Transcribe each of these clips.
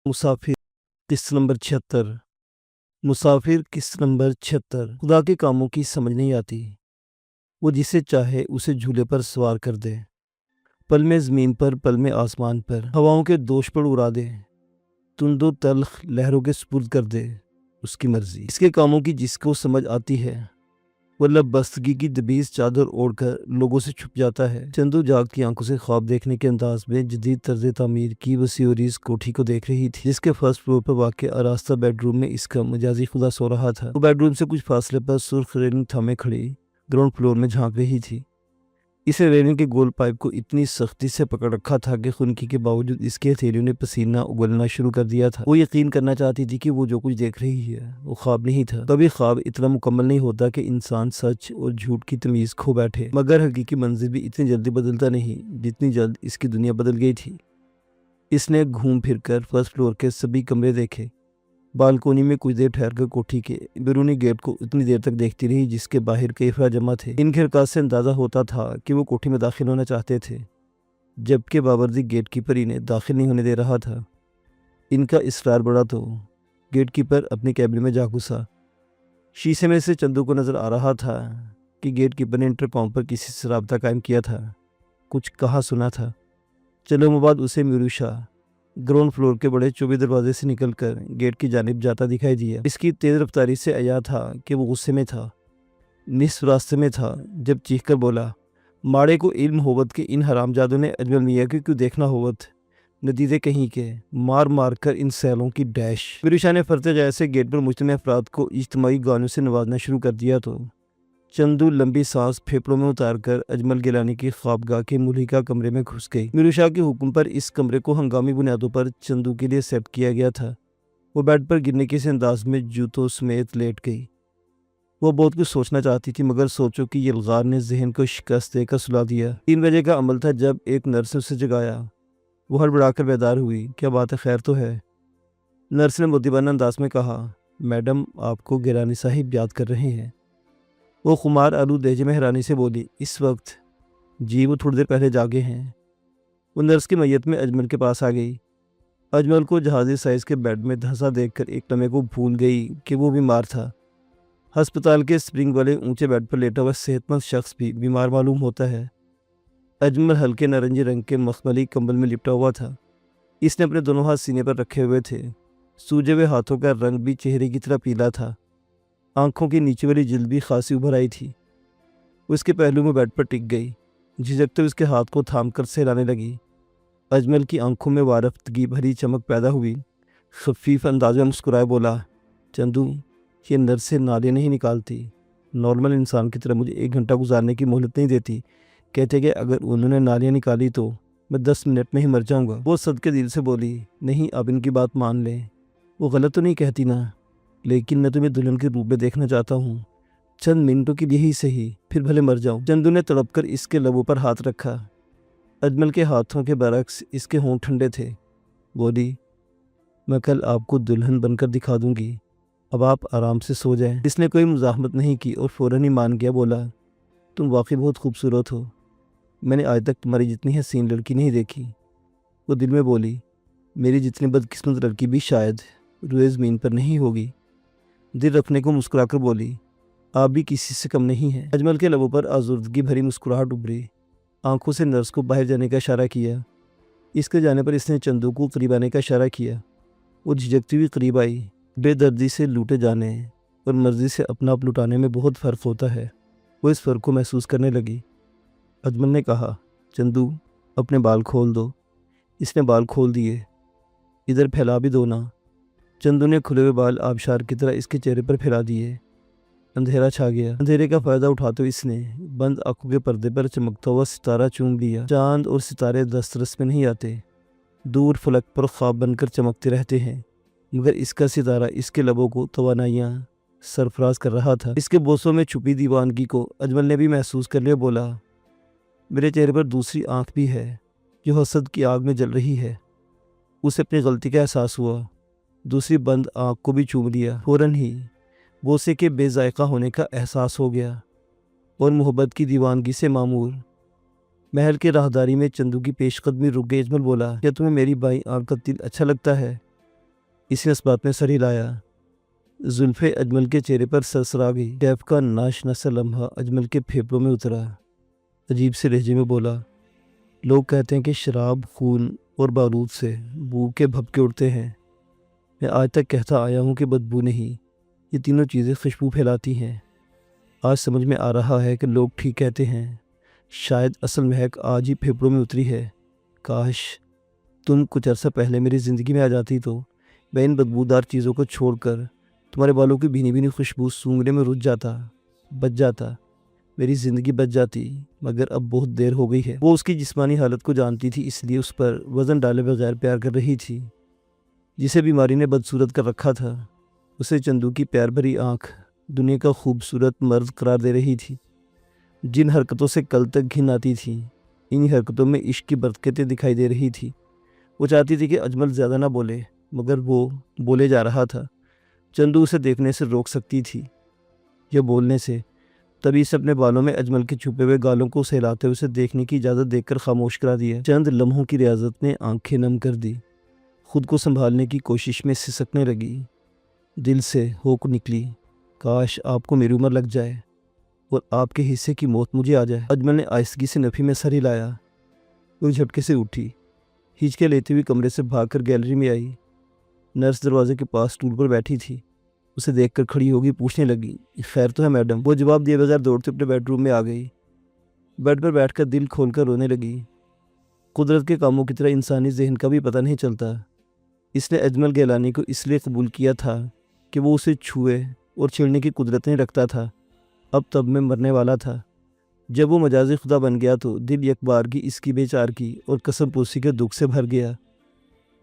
مسافر قسط نمبر 76 مسافر قسط نمبر 76 خدا کے کاموں کی سمجھ نہیں آتی، وہ جسے چاہے اسے جھولے پر سوار کر دے، پل میں زمین پر پل میں آسمان پر، ہواؤں کے دوش پر اڑا دے، تند و تلخ لہروں کے سپرد کر دے، اس کی مرضی۔ اس کے کاموں کی جس کو سمجھ آتی ہے وہ لب بستگی کی دبیز چادر اوڑھ کر لوگوں سے چھپ جاتا ہے۔ چندو جاگتی آنکھوں سے خواب دیکھنے کے انداز میں جدید طرز تعمیر کی وسیع و عریض کوٹھی کو دیکھ رہی تھی، جس کے فرسٹ فلور پر واقع آراستہ بیڈ روم میں اس کا مجازی خدا سو رہا تھا۔ وہ بیڈ روم سے کچھ فاصلے پر سرخ ریلنگ تھامے کھڑی گراؤنڈ فلور میں جھانک رہی تھی۔ اس نے ریلنگ کے گول پائپ کو اتنی سختی سے پکڑ رکھا تھا کہ خنکی کے باوجود اس کے ہتھیلیوں نے پسینہ اگلنا شروع کر دیا تھا۔ وہ یقین کرنا چاہتی تھی کہ وہ جو کچھ دیکھ رہی ہے وہ خواب نہیں تھا۔ کبھی خواب اتنا مکمل نہیں ہوتا کہ انسان سچ اور جھوٹ کی تمیز کھو بیٹھے، مگر حقیقی منظر بھی اتنی جلدی بدلتا نہیں جتنی جلد اس کی دنیا بدل گئی تھی۔ اس نے گھوم پھر کر فرسٹ فلور کے سبھی کمرے دیکھے، بالکونی میں کچھ دیر ٹھہر کر کوٹھی کے بیرونی گیٹ کو اتنی دیر تک دیکھتی رہی جس کے باہر کئی افراد جمع تھے۔ ان کے حرکات سے اندازہ ہوتا تھا کہ وہ کوٹھی میں داخل ہونا چاہتے تھے، جبکہ باوردی گیٹ کیپر انہیں داخل نہیں ہونے دے رہا تھا۔ ان کا اصرار بڑا تو گیٹ کیپر اپنے کیبن میں جا گھسا۔ شیشے میں سے چندو کو نظر آ رہا تھا کہ گیٹ کیپر نے انٹر کام پر کسی سے رابطہ قائم کیا تھا، کچھ کہا سنا تھا۔ چلو بعد اسے میروشا گراؤنڈ فلور کے بڑے چوبے دروازے سے نکل کر گیٹ کی جانب جاتا دکھائی دیا۔ اس کی تیز رفتاری سے عیاں تھا کہ وہ غصے میں تھا، نصف راستے میں تھا جب چیخ کر بولا، ماڑے کو علم ہوت کہ ان حرام جادوں نے اجمل میاں کو کیوں دیکھنا ہوت، ندیدے کہیں کے، مار مار کر ان سیلوں کی ڈیش۔ میروشا نے فرتے جائے سے گیٹ پر مجتمع افراد کو اجتماعی گانوں سے نوازنا شروع کر دیا تو چندو لمبی سانس پھیپڑوں میں اتار کر اجمل گیلانی کی خوابگاہ کے ملحقہ کمرے میں گھس گئی۔ میروشا کے حکم پر اس کمرے کو ہنگامی بنیادوں پر چندو کے لیے سیٹ کیا گیا تھا۔ وہ بیڈ پر گرنے کے انداز میں جوتوں سمیت لیٹ گئی۔ وہ بہت کچھ سوچنا چاہتی تھی، مگر سوچوں کی یلغار نے ذہن کو شکست دے کر سلا دیا۔ 3 بجے کا عمل تھا جب ایک نرس نے اسے جگایا۔ وہ ہڑبڑا کر بیدار ہوئی۔ کیا بات ہے، خیر تو ہے؟ نرس نے مدبانہ انداز میں کہا، میڈم آپ کو گیلانی صاحب یاد کر رہے ہیں۔ وہ خمار آلود لہجے میں حیرانی سے بولی، اس وقت؟ جی، وہ تھوڑی دیر پہلے جاگے ہیں۔ وہ نرس کی میت میں اجمل کے پاس آ گئی۔ اجمل کو جہازی سائز کے بیڈ میں دھنسا دیکھ کر ایک لمحے کو بھول گئی کہ وہ بیمار تھا۔ ہسپتال کے سپرنگ والے اونچے بیڈ پر لیٹا ہوا صحت مند شخص بھی بیمار معلوم ہوتا ہے۔ اجمل ہلکے نارنجی رنگ کے مخملی کمبل میں لپٹا ہوا تھا۔ اس نے اپنے دونوں ہاتھ سینے پر رکھے ہوئے تھے۔ سوجے ہوئے ہاتھوں کا رنگ بھی چہرے کی طرح پیلا تھا۔ آنکھوں کی نیچے والی جلد بھی خاصی ابھر آئی تھی۔ وہ اس کے پہلو میں بیڈ پر ٹک گئی، جھجکتے ہوئے اس کے ہاتھ کو تھام کر سہلانے لگی۔ اجمل کی آنکھوں میں وارفتگی بھری چمک پیدا ہوئی۔ خفیف انداز میں مسکرائے بولا، چندو، یہ نرسیں نالیاں نہیں نکالتی، نارمل انسان کی طرح مجھے 1 گھنٹہ گزارنے کی مہلت نہیں دیتی، کہتے کہ اگر انہوں نے نالیاں نکالی تو میں 10 منٹ میں ہی مر جاؤں گا۔ وہ صدقے دل سے بولی، نہیں آپ ان کی بات مان لیں، وہ غلط تو نہیں کہتی نا، لیکن میں تمہیں دلہن کے روپ میں دیکھنا چاہتا ہوں، چند منٹوں کے لیے ہی صحیح، پھر بھلے مر جاؤں۔ چندو نے تڑپ کر اس کے لبوں پر ہاتھ رکھا۔ اجمل کے ہاتھوں کے برعکس اس کے ہونٹ ٹھنڈے تھے۔ بولی، میں کل آپ کو دلہن بن کر دکھا دوں گی، اب آپ آرام سے سو جائیں۔ اس نے کوئی مزاحمت نہیں کی اور فوراً ہی مان گیا۔ بولا، تم واقعی بہت خوبصورت ہو، میں نے آج تک تمہاری جتنی حسین لڑکی نہیں دیکھی۔ وہ دل میں بولی، میری جتنی بدقسمت لڑکی بھی شاید روئے زمین پر نہیں ہوگی۔ دل رکھنے کو مسکرا کر بولی، آپ بھی کسی سے کم نہیں ہیں۔ اجمل کے لبوں پر آزردگی بھری مسکراہٹ ابھری۔ آنکھوں سے نرس کو باہر جانے کا اشارہ کیا۔ اس کے جانے پر اس نے چندو کو قریب آنے کا اشارہ کیا۔ وہ جھجکتی ہوئی قریب آئی۔ بے دردی سے لوٹے جانے اور مرضی سے اپنا آپ لٹانے میں بہت فرق ہوتا ہے۔ وہ اس فرق کو محسوس کرنے لگی۔ اجمل نے کہا، چندو، اپنے بال کھول دو۔ اس نے بال کھول دیے۔ ادھر پھیلا بھی دو نا۔ چندو نے کھلے ہوئے بال آبشار کی طرح اس کے چہرے پر پھیلا دیے۔ اندھیرا چھا گیا۔ اندھیرے کا فائدہ اٹھاتے ہوئے اس نے بند آنکھوں کے پردے پر چمکتا ہوا ستارہ چوم لیا۔ چاند اور ستارے دسترس میں نہیں آتے، دور فلک پر خواب بن کر چمکتے رہتے ہیں، مگر اس کا ستارہ اس کے لبوں کو توانائیاں سرفراز کر رہا تھا۔ اس کے بوسوں میں چھپی دیوانگی کو اجمل نے بھی محسوس کر لیا۔ بولا، میرے چہرے پر دوسری آنکھ بھی ہے جو حسد کی آگ میں جل رہی ہے۔ اسے اپنی غلطی کا احساس ہوا، دوسری بند آنکھ کو بھی چوم لیا۔ فوراً ہی بوسے کے بے ذائقہ ہونے کا احساس ہو گیا اور محبت کی دیوانگی سے معمور محل کے راہداری میں چندو کی پیش قدمی رک گئی۔ اجمل بولا، کیا تمہیں میری بائیں آنکھ کا تل اچھا لگتا ہے؟ اس نے اس بات میں سر ہلایا۔ زلفیں اجمل کے چہرے پر سرسرا گئی۔ کیف کا ناشناسا لمحہ اجمل کے پھیپھڑوں میں اترا۔ عجیب سے لہجے میں بولا، لوگ کہتے ہیں کہ شراب، خون اور بارود سے بو کے بھپکے اڑتے ہیں۔ میں آج تک کہتا آیا ہوں کہ بدبو نہیں، یہ تینوں چیزیں خوشبو پھیلاتی ہیں۔ آج سمجھ میں آ رہا ہے کہ لوگ ٹھیک کہتے ہیں، شاید اصل مہک آج ہی پھیپھڑوں میں اتری ہے۔ کاش تم کچھ عرصہ پہلے میری زندگی میں آ جاتی تو میں ان بدبودار چیزوں کو چھوڑ کر تمہارے بالوں کی بھینی بھینی خوشبو سونگھنے میں رچ جاتا، بچ جاتا، میری زندگی بچ جاتی، مگر اب بہت دیر ہو گئی ہے۔ وہ اس کی جسمانی حالت کو جانتی تھی، اس لیے اس پر وزن ڈالے بغیر پیار کر رہی تھی۔ جسے بیماری نے بدصورت کر رکھا تھا، اسے چندو کی پیار بھری آنکھ دنیا کا خوبصورت مرد قرار دے رہی تھی۔ جن حرکتوں سے کل تک گھن آتی تھی، انہی حرکتوں میں عشق کی برکتیں دکھائی دے رہی تھی۔ وہ چاہتی تھی کہ اجمل زیادہ نہ بولے، مگر وہ بولے جا رہا تھا۔ چندو اسے دیکھنے سے روک سکتی تھی یا بولنے سے، تبھی اسے اپنے بالوں میں اجمل کے چھپے ہوئے گالوں کو سہلاتے ہوئے اسے دیکھنے کی اجازت دے کر خاموش کرا دیا۔ چند لمحوں کی ریاضت نے آنکھیں نم کر دی، خود کو سنبھالنے کی کوشش میں سسکنے لگی، دل سے ہوک نکلی، کاش آپ کو میری عمر لگ جائے اور آپ کے حصے کی موت مجھے آ جائے۔ اجمل نے آہستگی سے نفی میں سر ہلایا۔ وہ جھٹکے سے اٹھی، ہچکے لیتے ہوئی کمرے سے بھاگ کر گیلری میں آئی۔ نرس دروازے کے پاس اسٹول پر بیٹھی تھی، اسے دیکھ کر کھڑی ہوگی، پوچھنے لگی، خیر تو ہے میڈم؟ وہ جواب دیے بغیر دوڑتے اپنے بیڈ روم میں آ گئی۔ بیڈ پر بیٹھ کر دل کھول کر رونے لگی۔ قدرت کے کاموں کی طرح انسانی ذہن کا بھی پتہ نہیں چلتا۔ اس نے اجمل گیلانی کو اس لیے قبول کیا تھا کہ وہ اسے چھوئے اور چھیڑنے کی قدرت نہیں رکھتا تھا۔ اب تب میں مرنے والا تھا۔ جب وہ مجازی خدا بن گیا تو دل یک بارگی اس کی بے چارگی اور قسم پوسی کے دکھ سے بھر گیا۔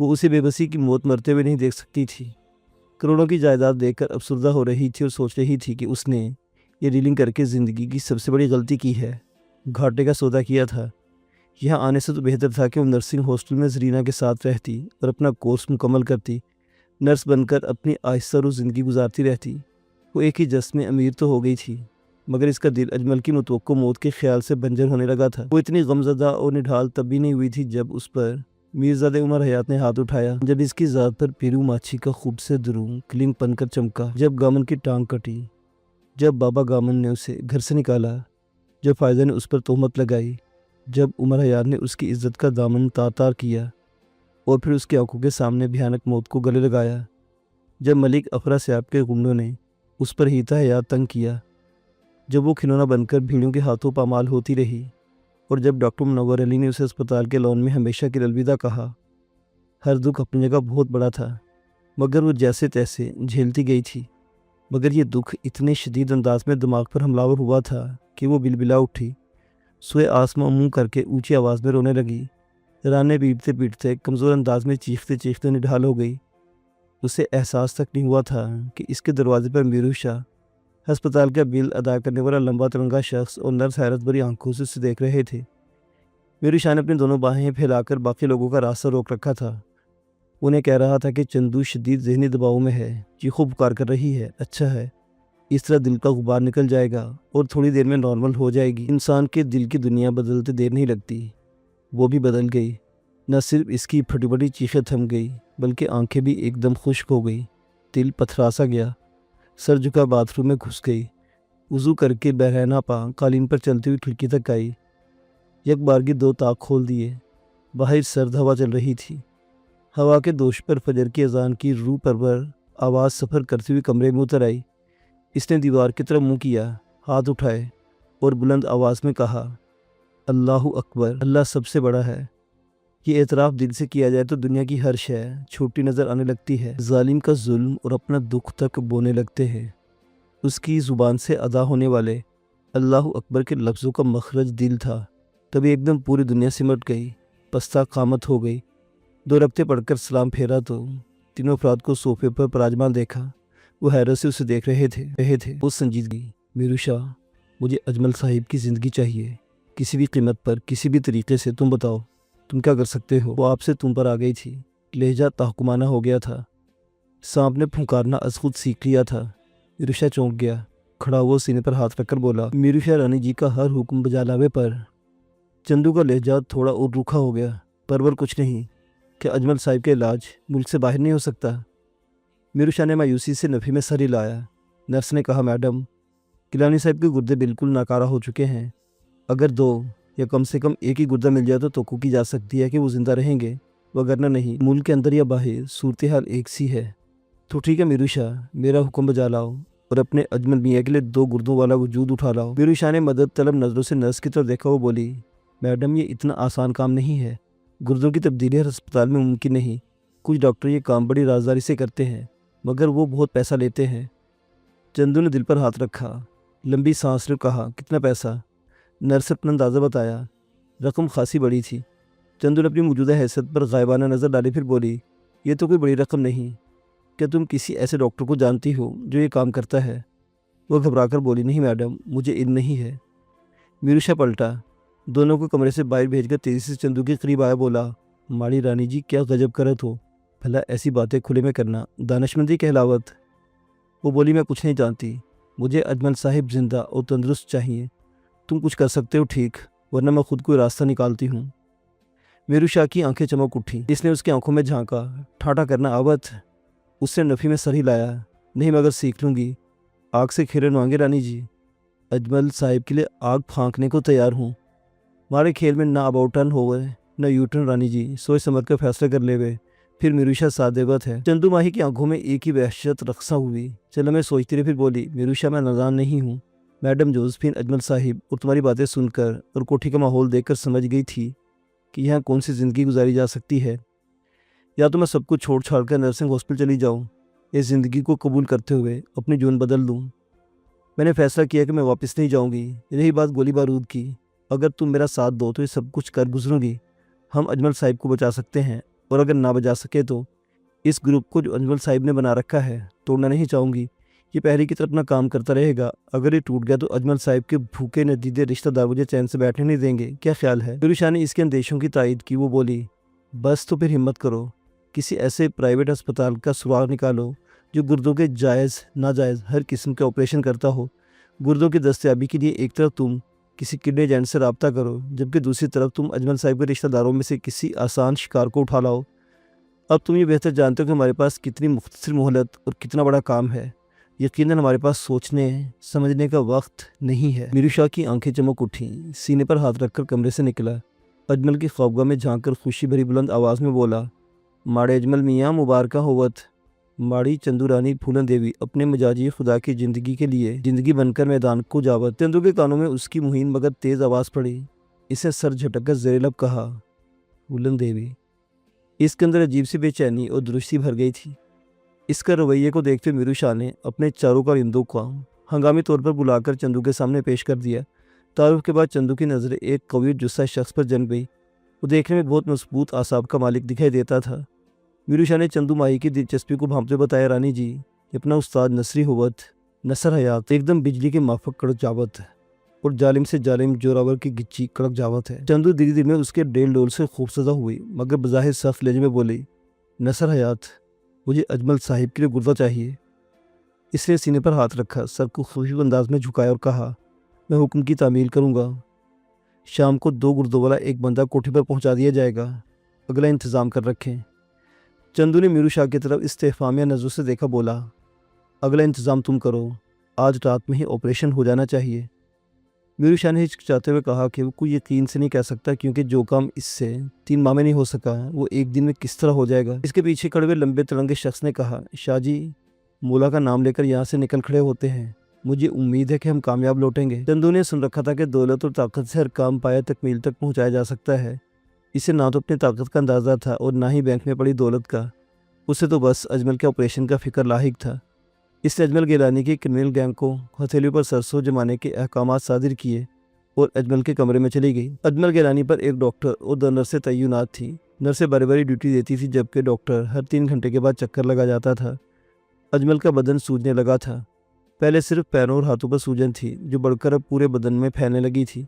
وہ اسے بے بسی کی موت مرتے ہوئے نہیں دیکھ سکتی تھی۔ کروڑوں کی جائیداد دیکھ کر افسردہ ہو رہی تھی اور سوچ رہی تھی کہ اس نے یہ ڈیلنگ کر کے زندگی کی سب سے بڑی غلطی کی ہے، گھاٹے کا سودا کیا تھا۔ یہاں آنے سے تو بہتر تھا کہ وہ نرسنگ ہاسٹل میں زرینہ کے ساتھ رہتی اور اپنا کورس مکمل کرتی، نرس بن کر اپنی آہستہ رو زندگی گزارتی رہتی۔ وہ ایک ہی جسم میں امیر تو ہو گئی تھی، مگر اس کا دل اجمل کی متوقع موت کے خیال سے بنجر ہونے لگا تھا۔ وہ اتنی غمزدہ اور نڈھال تب بھی نہیں ہوئی تھی جب اس پر میرزادہ عمر حیات نے ہاتھ اٹھایا، جب اس کی ذات پر پیرو ماچھی کا خوب سے درون کلنگ پن کر چمکا، جب گامن کی ٹانگ کٹی، جب بابا گامن نے اسے گھر سے نکالا، جب فائزہ نے اس پر تہمت لگائی، جب عمر حیات نے اس کی عزت کا دامن تار تار کیا اور پھر اس کی آنکھوں کے سامنے بھیانک موت کو گلے لگایا، جب ملک افرا سیاب کے غنڈوں نے اس پر ہیتا حیات تنگ کیا، جب وہ کھلونا بن کر بھیڑوں کے ہاتھوں پامال ہوتی رہی، اور جب ڈاکٹر منور علی نے اسے اسپتال کے لان میں ہمیشہ کے لیے الوداع کہا۔ ہر دکھ اپنی جگہ بہت بڑا تھا، مگر وہ جیسے تیسے جھیلتی گئی تھی، مگر یہ دکھ اتنے شدید انداز میں دماغ پر حملہ ہوا تھا کہ وہ بلبلا اٹھی، سوئے آسماں منہ کر کے اونچی آواز میں رونے لگی، رانے پیٹتے پیٹتے کمزور انداز میں چیختے چیختے نڈھال ہو گئی۔ اسے احساس تک نہیں ہوا تھا کہ اس کے دروازے پر میرو شاہ، ہسپتال کا بل ادا کرنے والا لمبا ترنگا شخص، اور نرس حیرت بھری آنکھوں سے اسے دیکھ رہے تھے۔ میرو شاہ نے اپنی دونوں باہیں پھیلا کر باقی لوگوں کا راستہ روک رکھا تھا۔ انہیں کہہ رہا تھا کہ چندو شدید ذہنی دباؤ میں ہے، چیخو پکار کر رہی ہے، اچھا ہے، اس طرح دل کا غبار نکل جائے گا اور تھوڑی دیر میں نارمل ہو جائے گی۔ انسان کے دل کی دنیا بدلتے دیر نہیں لگتی۔ وہ بھی بدل گئی۔ نہ صرف اس کی پھٹی پھٹی چیخیں تھم گئی، بلکہ آنکھیں بھی ایک دم خشک ہو گئی، دل پتھرا سا گیا، سر جھکا باتھ روم میں گھس گئی، وضو کر کے بہرحانہ پا قالین پر چلتی ہوئی کھڑکی تک آئی، یک بارگی دو طاق کھول دیے۔ باہر سرد ہوا چل رہی تھی۔ ہوا کے دوش پر فجر کی اذان کی روح پرور آواز سفر کرتی ہوئی کمرے میں اتر آئی۔ اس نے دیوار کی طرف منہ کیا، ہاتھ اٹھائے اور بلند آواز میں کہا، اللہ اکبر، اللہ سب سے بڑا ہے۔ یہ اعتراف دل سے کیا جائے تو دنیا کی ہر شے چھوٹی نظر آنے لگتی ہے۔ ظالم کا ظلم اور اپنا دکھ تک بونے لگتے ہیں۔ اس کی زبان سے ادا ہونے والے اللہ اکبر کے لفظوں کا مخرج دل تھا۔ تبھی ایک دم پوری دنیا سمٹ گئی، پستہ قامت ہو گئی۔ دو رکعتیں پڑھ کر سلام پھیرا تو تینوں افراد کو صوفے پر پراجمان دیکھا۔ وہ حیرت سے اسے دیکھ رہے تھے۔ وہ سنجیدگی، میرو شاہ، مجھے اجمل صاحب کی زندگی چاہیے، کسی بھی قیمت پر، کسی بھی طریقے سے، تم بتاؤ تم کیا کر سکتے ہو؟ وہ آپ سے تم پر آ گئی تھی، لہجہ تحکمانہ ہو گیا تھا، سانپ نے پھنکارنا از خود سیکھ لیا تھا۔ میرو شاہ چونک گیا، کھڑا ہوا سینے پر ہاتھ رکھ کر بولا، میرو شاہ رانی جی کا ہر حکم بجا لاوے پر۔ چندو کا لہجہ تھوڑا اور روکھا ہو گیا، پرور کچھ نہیں، کہ اجمل صاحب کا علاج ملک سے باہر نہیں ہو سکتا؟ मीरू शाह ने मायूसी से नफ़ी में सर हिलाया। नर्स ने कहा, मैडम, गिलानी साहब के गुर्दे बिल्कुल नाकारा हो चुके हैं। अगर 2 या कम से कम 1 ही गुर्दा मिल जाए तो तवक्को की जा सकती है कि वो ज़िंदा रहेंगे, वगरना नहीं। मुल्क के अंदर या बाहर सूरत हाल एक सी है। तो ठीक है मीरू शाह, मेरा हुक्म बजा लाओ और अपने अजमल मियाँ के लिए 2 गुर्दों वाला वजूद उठा लाओ। मीरू शाह ने मदद तलब नज़रों से नर्स की तरफ देखा। वो बोली, मैडम, ये इतना आसान काम नहीं है। गुर्दों की तब्दीली हर अस्पताल में मुमकिन नहीं। कुछ डॉक्टर ये काम बड़ी राजदारी से करते हैं, मगर वो बहुत पैसा लेते हैं। चंदू ने दिल पर हाथ रखा, लंबी सांस ले कहा, कितना पैसा? नर्स ने अपना अंदाज़ा बताया। रकम खासी बड़ी थी। चंदू ने अपनी मौजूदा हैसियत पर गायबाना नज़र डाली, फिर बोली, ये तो कोई बड़ी रकम नहीं। क्या तुम किसी ऐसे डॉक्टर को जानती हो जो ये काम करता है? वो घबराकर बोली, नहीं मैडम, मुझे इल्म नहीं है। मीरू शाह पलटा, दोनों को कमरे से बाहर भेजकर तेज़ी से चंदू के करीब आया। बोला, माड़ी रानी जी, क्या गजब करत हो। भला ऐसी बातें खुले में करना दानिशमंदी कहलावत। वो बोली, मैं कुछ नहीं जानती। मुझे अजमल साहिब जिंदा और तंदुरुस्त चाहिए। तुम कुछ कर सकते हो ठीक, वरना मैं खुद कोई रास्ता निकालती हूँ। मीरू शाह की आंखें चमक उठी। इसने उसकी आंखों में झांका। ठाठा करना आवत? उसने नफ़ी में सर हिलाया। नहीं, मगर सीख लूँगी। आग से खीरे नवांगे रानी जी। अजमल साहिब के लिए आग फांकने को तैयार हूँ। हमारे खेल में ना अबाउट टर्न हो गए न यू टर्न रानी जी। सोच समझ कर फैसला कर ले वे। फिर मीरू शाह सादेवत है। चंदू माही की आंखों में एक ही वहशत रक्सा हुई। चलो मैं सोचती रही, फिर बोली, मीरू शाह, मैं नादान नहीं हूँ। मैडम जोसेफिन अजमल साहिब और तुम्हारी बातें सुनकर और कोठी का माहौल देखकर समझ गई थी कि यहाँ कौन सी ज़िंदगी गुजारी जा सकती है। या तो मैं सब कुछ छोड़ छाड़ कर नर्सिंग हॉस्पिटल चली जाऊँ, इस ज़िंदगी को कबूल करते हुए अपनी जून बदल दूँ। मैंने फैसला किया कि मैं वापस नहीं जाऊँगी। रही बात गोली बारूद की, अगर तुम मेरा साथ दो तो ये सब कुछ कर गुजरूँगी। हम अजमल साहिब को बचा सकते हैं, और अगर ना बचा सके तो इस ग्रुप को जो अजमल साहिब ने बना रखा है तोड़ना नहीं चाहूँगी। ये पहले की तरह अपना काम करता रहेगा। अगर ये टूट गया तो अजमल साहिब के भूखे नदीदे रिश्तेदार मुझे चैन से बैठने नहीं देंगे। क्या ख्याल है? मीरू शाह ने इसके अंदेशों की तायद की। वो बोली, बस तो फिर हिम्मत करो, किसी ऐसे प्राइवेट अस्पताल का सुराग निकालो जो गुर्दों के जायज़ नाजायज़ हर किस्म के ऑपरेशन करता हो। गुर्दों की दस्तयाबी के लिए एक तरफ तुम किसी किडनी एजेंट से रब्ता करो, जबकि दूसरी तरफ तुम अजमल साहिब के रिश्तेदारों में से किसी आसान शिकार को उठा लाओ। अब तुम ये बेहतर जानते हो कि हमारे पास कितनी मुख्तसर मोहलत और कितना बड़ा काम है। यकीनन हमारे पास सोचने समझने का वक्त नहीं है। मीरू शाह की आंखें चमक उठीं। सीने पर हाथ रखकर कमरे से निकला। अजमल की ख्वाबगाह में झांककर खुशी भरी बुलंद आवाज़ में बोला, माड़े अजमल मियाँ, मुबारका होवत। माड़ी चंदू रानी फूलन देवी अपने मिजाजी खुदा की ज़िंदगी के लिए ज़िंदगी बनकर मैदान को जावत। चंदू के कानों में उसकी मुहीन मगर तेज़ आवाज़ पड़ी। इसे सर झटक ज़ेरे लब कहा, फूलन देवी। इसके अंदर अजीब सी बेचैनी और दुरुस्ती भर गई थी। इसका रवैये को देखते मीरू शाह ने अपने चारों कारिंदों को हंगामी तौर पर बुलाकर चंदू के सामने पेश कर दिया। तारुफ के बाद चंदू की नज़रें एक कवीर जुस्सा शख्स पर जम गई। वो देखने में बहुत मजबूत आसाब का मालिक दिखाई देता था। मीरू शाह ने चंदू माही की दिलचस्पी को भांपते बताया, रानी जी, अपना उस्ताद नसरी होवत, नसर हयात एकदम बिजली के माफक कड़क जावत है, और जालिम से जालिम जोरावर की गिच्ची कड़क जावत है। चंदू धीरे धीरे में उसके डेल डोल से खूबसदा हुई, मगर बज़ाहिर सख्त लहजे में बोली, नसर हयात, मुझे अजमल साहिब के लिए गुर्दा चाहिए। इसने सीने पर हाथ रखा, सर को खुशबू अंदाज में झुकाया और कहा, मैं हुक्म की तामील करूँगा। शाम को 2 गुर्दों वाला एक बंदा कोठी पर पहुँचा दिया जाएगा। अगला इंतज़ाम कर रखें। चंदू ने मीरू शाह की तरफ इस्तेफामिया नज़रों से देखा। बोला, अगला इंतज़ाम तुम करो, आज रात में ही ऑपरेशन हो जाना चाहिए। मीरू शाह ने हिचकिचाते हुए कहा कि वो कोई यकीन से नहीं कह सकता, क्योंकि जो काम इससे 3 माह में नहीं हो सका वो एक दिन में किस तरह हो जाएगा। इसके पीछे खड़े हुए लंबे तिरंगे शख्स ने कहा, शाह जी, मौला का नाम लेकर यहाँ से निकल खड़े होते हैं। मुझे उम्मीद है कि हम कामयाब लौटेंगे। चंदू ने सुन रखा था कि दौलत और ताकत से हर काम पाया तकमील तक पहुँचाया जा सकता है। इसे ना तो अपनी ताकत का अंदाज़ा था और ना ही बैंक में पड़ी दौलत का। उसे तो बस अजमल के ऑपरेशन का फिक्र लाहिक था। इसने अजमल गिलानी की क्रिमिनल गैंग को हथेलियों पर सरसों जमाने के अहकामात सादिर किए और अजमल के कमरे में चली गई। अजमल गिलानी पर एक डॉक्टर और 2 नर्सें तैनात थी। नर्सें बारी बारी ड्यूटी देती थी, जबकि डॉक्टर हर 3 घंटे के बाद चक्कर लगा जाता था। अजमल का बदन सूजने लगा था। पहले सिर्फ पैरों और हाथों पर सूजन थी, जो बढ़कर अब पूरे बदन में फैलने लगी थी।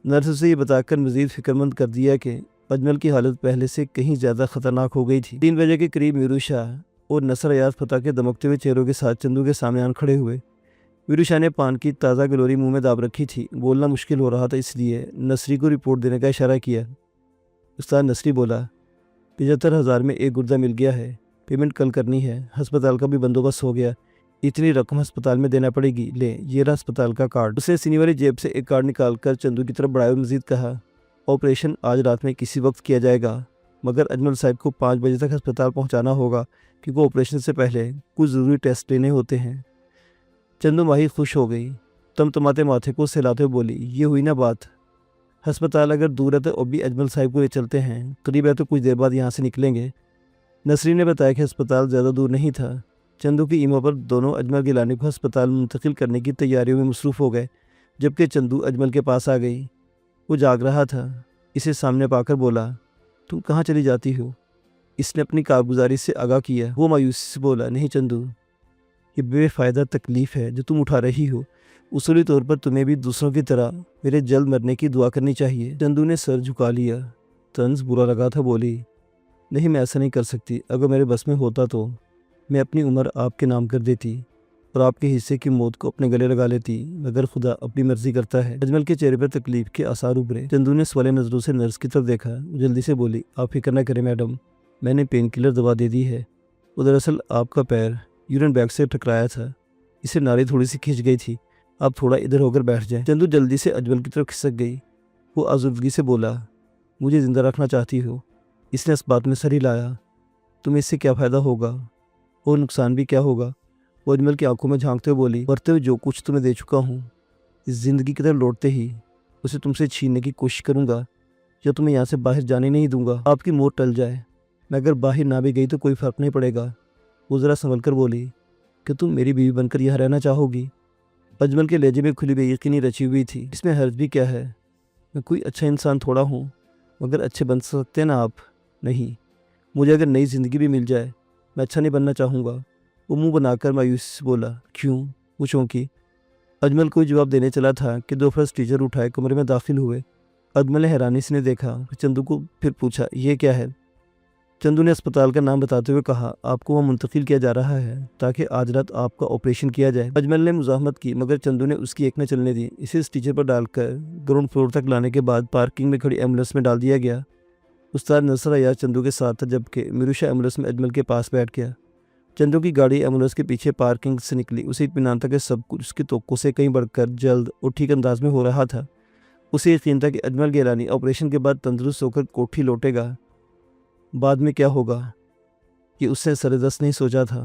नर्स से ये बताकर मज़ीद फिक्रमंद कर दिया कि अजमल की हालत पहले से कहीं ज़्यादा ख़तरनाक हो गई थी। 3 बजे के करीब मीरू शाह और नसर अयाज फतह के दमकते हुए चेहरों के साथ चंदू के सामने आन खड़े हुए। मीरू शाह ने पान की ताज़ा गिलोरी मुंह में दाब रखी थी। बोलना मुश्किल हो रहा था, इसलिए नसरी को रिपोर्ट देने का इशारा किया। उस्ताद नसरी बोला, 75,000 में एक गुर्दा मिल गया है। पेमेंट कल करनी है। अस्पताल का भी बंदोबस्त हो गया, इतनी रकम अस्पताल में देना पड़ेगी, ले ये रहा अस्पताल का कार्ड। उसने सीने वाली जेब से एक कार्ड निकालकर चंदू की तरफ बढ़ाए, मजीद कहा, ऑपरेशन आज रात में किसी वक्त किया जाएगा, मगर अजमल साहब को 5 बजे तक अस्पताल पहुंचाना होगा, क्योंकि ऑपरेशन से पहले कुछ ज़रूरी टेस्ट लेने होते हैं। चंदू माही खुश हो गई, तमतमाते माथे को सहलाते हुए बोली, ये हुई ना बात। अस्पताल अगर दूर है तो अभी अजमल साहब को ले चलते हैं, करीब है तो कुछ देर बाद यहाँ से निकलेंगे। नसरीन ने बताया कि अस्पताल ज़्यादा दूर नहीं था। चंदू की ईमो पर दोनों अजमल गिलानी को अस्पताल मुंतकिल करने की तैयारियों में मसरूफ़ हो गए, जबकि चंदू अजमल के पास आ गई। वो जाग रहा था, इसे सामने पाकर बोला, तुम कहाँ चली जाती हो? इसने अपनी कारगुजारी से आगाह किया। वो मायूसी से बोला, नहीं चंदू, ये बेफ़ायदा तकलीफ़ है जो तुम उठा रही हो। उसूली तौर पर तुम्हें भी दूसरों की तरह मेरे जल्द मरने की दुआ करनी चाहिए। चंदू ने सर झुका लिया। तंज बुरा लगा था, बोली, नहीं मैं ऐसा नहीं कर सकती। अगर मेरे बस में होता तो मैं अपनी उम्र आपके नाम कर देती और आपके हिस्से की मौत को अपने गले लगा लेती, मगर खुदा अपनी मर्जी करता है। अजमल के चेहरे पर तकलीफ के आसार उभरे। चंदू ने सवाले नज़रों से नर्स की तरफ देखा। जल्दी से बोली, आप फिक्र न करें मैडम, मैंने पेन किलर दवा दे दी है। वो दरअसल आपका पैर यूरिन बैग से टकराया था, इससे नारी थोड़ी सी खिंच गई थी। आप थोड़ा इधर होकर बैठ जाएं। चंदू जल्दी से अजमल की तरफ खिसक गई। वो आज़ुर्दगी से बोला, मुझे ज़िंदा रखना चाहती हो? इसने इस बात में सर हिलाया। तुम्हें इससे क्या फ़ायदा होगा और नुकसान भी क्या होगा? वो अजमल की आंखों में झांकते हुए बोली, मरते हुए जो कुछ तुम्हें दे चुका हूँ, इस ज़िंदगी की तरफ लौटते ही उसे तुमसे छीनने की कोशिश करूँगा, या तुम्हें यहाँ से बाहर जाने नहीं दूंगा। आपकी मौत टल जाए, मैं अगर बाहर ना भी गई तो कोई फ़र्क नहीं पड़ेगा। वो ज़रा संभल कर बोली, कि तुम मेरी बीवी बनकर यहाँ रहना चाहोगी? अजमल के लहजे में खुली बेयकीनी रची हुई थी। इसमें हर्ज भी क्या है? मैं कोई अच्छा इंसान थोड़ा हूँ, मगर अच्छे बन सकते हैं ना आप? नहीं, मुझे अगर नई ज़िंदगी भी मिल जाए, मैं अच्छा नहीं बनना चाहूँगा। वो मुंह बनाकर मायूसी से बोला, क्यों? वो चौंकी। अजमल कोई जवाब देने चला था कि दो फर्स्ट टीचर उठाए कमरे में दाखिल हुए। अजमल ने हैरानी से देखा, चंदू को फिर पूछा, ये क्या है? चंदू ने अस्पताल का नाम बताते हुए कहा, आपको वहाँ मुंतकिल किया जा रहा है ताकि आज रात आपका ऑपरेशन किया जाए। अजमल ने मुज़ाहमत की, मगर चंदू ने उसकी एक न चलने दी। इसे स्टीचर पर डालकर ग्राउंड फ्लोर तक लाने के बाद पार्किंग में खड़ी एम्बुलेंस में डाल दिया गया। उस्ताद नसर अयाज चंदू के साथ था, जबकि मिरुशा एम्बुलेंस में अजमल के पास बैठ गया। चंदू की गाड़ी एम्बुलेंस के पीछे पार्किंग से निकली। उसे इत्मीनान था कि सब कुछ उसकी तवक्को से कहीं बढ़कर जल्द और ठीक अंदाज में हो रहा था। उसे यकीन था कि अजमल गिलानी ऑपरेशन के बाद तंदुरुस्त होकर कोठी लौटेगा। बाद में क्या होगा ये उसने सरदस्त नहीं सोचा था।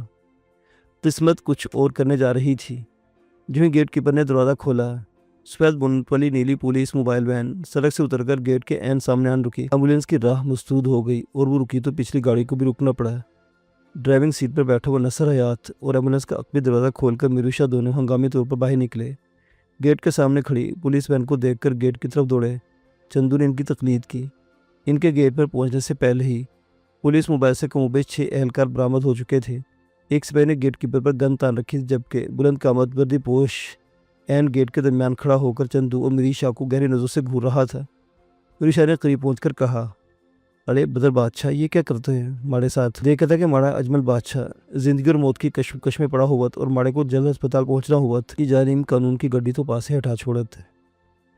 किस्मत कुछ और करने जा रही थी। जो ही गेट कीपर ने दरवाज़ा खोला, सफ़ेद बोनट वाली नीली पुलिस मोबाइल वैन सड़क से उतरकर गेट के ऐन सामने आन रुकी। एम्बुलेंस की राह मसदूद हो गई और वो रुकी तो पिछली गाड़ी को भी रुकना पड़ा। ड्राइविंग सीट पर बैठा हुआ नसर हयात और एम्बुलेंस का अकबी दरवाज़ा खोलकर मिरुशा दोनों हंगामी तौर पर बाहर निकले। गेट के सामने खड़ी पुलिस वैन को देखकर गेट की तरफ दौड़े। चंदू ने इनकी तकलीद की। इनके गेट पर पहुंचने से पहले ही पुलिस मोबाइल से कमोबेश 6 एहलकार बरामद हो चुके थे। एक सिपाही ने गेट कीपर पर गन तान रखी, जबकि बुलंद कामत वर्दी पोश एन गेट के दरमियान खड़ा होकर चंदू और मिरीशा को गहरी नज़रों से घूर रहा था। मिरीशा ने करीब पहुंचकर कहा, अरे बदर बादशाह, ये क्या करते हैं माड़े साथ? देखा था कि माड़ा अजमल बादशाह जिंदगी और मौत की कश्मकश में पड़ा हुआ और माड़े को जल्द अस्पताल पहुंचना हुआ कि जालिम कानून की गड्डी तो पास से हटा छोड़त।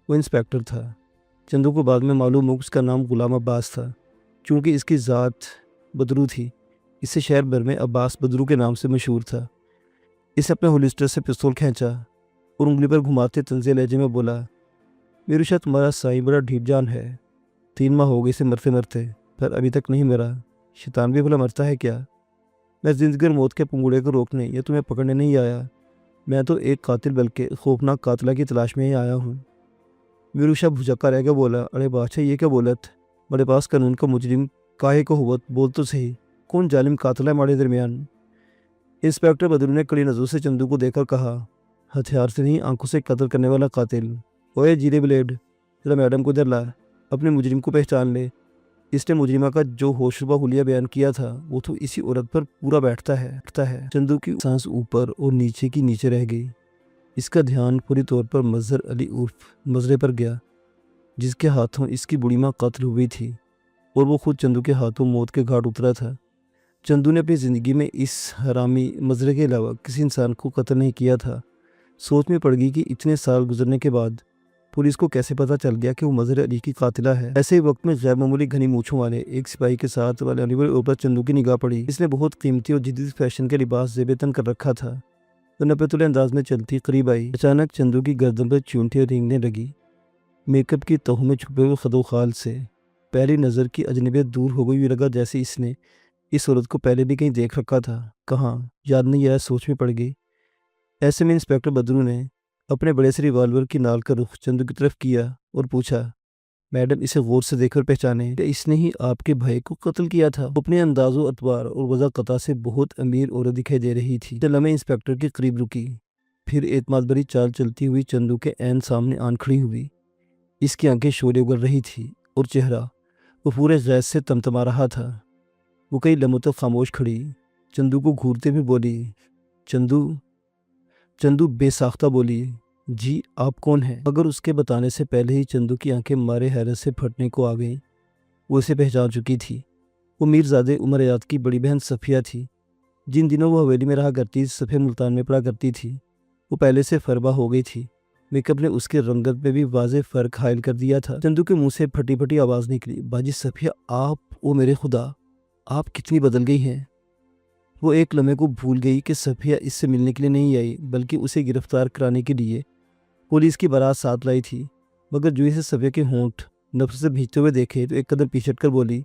वो इंस्पेक्टर था। चंदू को बाद में मालूम हो उसका नाम गुलाम अब्बास था। चूँकि इसकी ज़ात बदरू थी, इससे शहर भर में अब्बास बदरू के नाम से मशहूर था। इसने अपने होलिस्टर से पिस्तौल खींचा और उंगली पर घुमाते तंज़े लहजे में बोला, मिरुशा, तुम्हारा साईं बड़ा ढीठ जान है। 3 माह हो गए इसे मरते मरते, पर अभी तक नहीं मरा। शैतान भी भला मरता है क्या? मैं जिंदगी और मौत के पंगुड़े को रोकने या तुम्हें पकड़ने नहीं आया। मैं तो एक कातिल बल्कि खौफनाक कातिला की तलाश में ही आया हूँ। मिरुशा भुजक्का रह गया, बोला, अरे बादशाह, ये क्या बोलत? बड़े पास कानून का मुजरिम काहे को हुआ? बोल तो सही, कौन जालिम कातिल है हमारे दरमियान? इंस्पेक्टर बदरू ने कड़ी नज़रों से चंदू को देखकर कहा, हथियार से नहीं, आंखों से कत्ल करने वाला कातिल। ओए जीरे ब्लेड, जरा मैडम को इधर ला, अपने मुजरिम को पहचान ले। इसने मुजरिमा का जो होशरुबा हुलिया बयान किया था वो तो इसी औरत पर पूरा बैठता है। चंदू की सांस ऊपर और नीचे की नीचे रह गई। इसका ध्यान पूरी तौर पर मजहर अली उर्फ मजरे पर गया, जिसके हाथों इसकी बुढ़ी माँ कत्ल हुई थी और वो खुद चंदू के हाथों मौत के घाट उतरा था। चंदू ने अपनी ज़िंदगी में इस हरामी मजरे के अलावा किसी इंसान को कत्ल नहीं किया था। सोच में पड़ गई कि इतने साल गुजरने के बाद पुलिस को कैसे पता चल गया कि वो मजहर अली की कातिला है। ऐसे ही वक्त में गैर मामूली घनी मूछों वाले एक सिपाही के साथ वाले अली ऊपर चंदू की निगाह पड़ी। इसने बहुत कीमती और जदीद फैशन के लिबास जेबेतन कर रखा था। तो नपतुल अंदाज में चलती करीब आई। अचानक चंदू की गर्दन पर चूंटियां रेंगने लगी। मेकअप की तहों में छुपे हुए खदोखाल से पहली नज़र की अजनबियत दूर हो गई। लगा जैसे इसने इस औरत को पहले भी कहीं देख रखा था। कहाँ याद नहीं आया, सोच में पड़ गई। ऐसे में इंस्पेक्टर बदरू ने अपने बड़े से रिवॉल्वर की नाल का रुख चंदू की तरफ किया और पूछा, मैडम इसे गौर से देखकर पहचाने, क्या इसने ही आपके भाई को कत्ल किया था? अपने अंदाजो अतबार और वज़ाक़ता से बहुत अमीर औरत दिखाई दे रही थी। लम्हे इंस्पेक्टर के करीब रुकी, फिर एतमाद भरी चाल चलती हुई चंदू के ऐन सामने आन खड़ी हुई। इसकी आंखें शोले उगल रही थी और चेहरा वो पूरे गैस से तमतमा रहा था। वो कई लम्हों तक खामोश खड़ी चंदू को घूरते हुए बोली, चंदू। चंदू बेसाख्ता बोली, जी आप कौन हैं? मगर उसके बताने से पहले ही चंदू की आंखें मारे हैरत से फटने को आ गईं। वो उसे पहचान चुकी थी। वो मीरजादे उमर याद की बड़ी बहन सफ़िया थी, जिन दिनों वो हवेली में रहा करती, सफ़े मुल्तान में पढ़ा करती थी। वो पहले से फरबा हो गई थी। मेकअप ने उसके रंगत में भी वाज़ेह फ़र्क हायल कर दिया था। चंदू के मुंह से फटी फटी आवाज़ निकली, बाजी सफ़िया आप, ओ मेरे खुदा, आप कितनी बदल गई हैं। वो एक लम्हे को भूल गई कि सफ़िया इससे मिलने के लिए नहीं आई, बल्कि उसे गिरफ्तार कराने के लिए पुलिस की बारात साथ लाई थी। मगर जूही से सफ़िया के होंठ नफ्स से भींचते हुए देखे तो एक कदम पीछे हटकर बोली,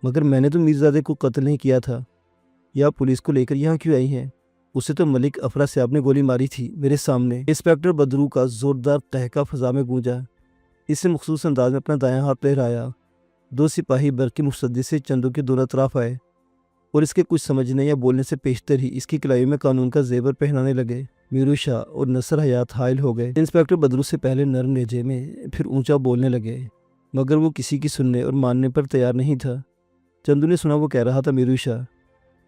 मगर मैंने तो मीरजादे को कत्ल नहीं किया था। या पुलिस को लेकर यहाँ क्यों आई हैं? उसे तो मलिक अफरा साहब ने गोली मारी थी मेरे सामने। इंस्पेक्टर बदरू का ज़ोरदार तहका फ़ज़ा में गूंजा। इससे मखसूस अंदाज में अपना दायां हाथ लहराया। दो सिपाही बरकी मुसद्दी से चंदू के दोनों तरफ आए और इसके कुछ समझने या बोलने से पेशतर ही इसकी कलाई में कानून का जेवर पहनाने लगे। मीरू शाह और नसर हयात हायल हो गए। इंस्पेक्टर बदरू से पहले नरम लहजे में, फिर ऊंचा बोलने लगे, मगर वो किसी की सुनने और मानने पर तैयार नहीं था। चंदू ने सुना वो कह रहा था, मीरू शाह,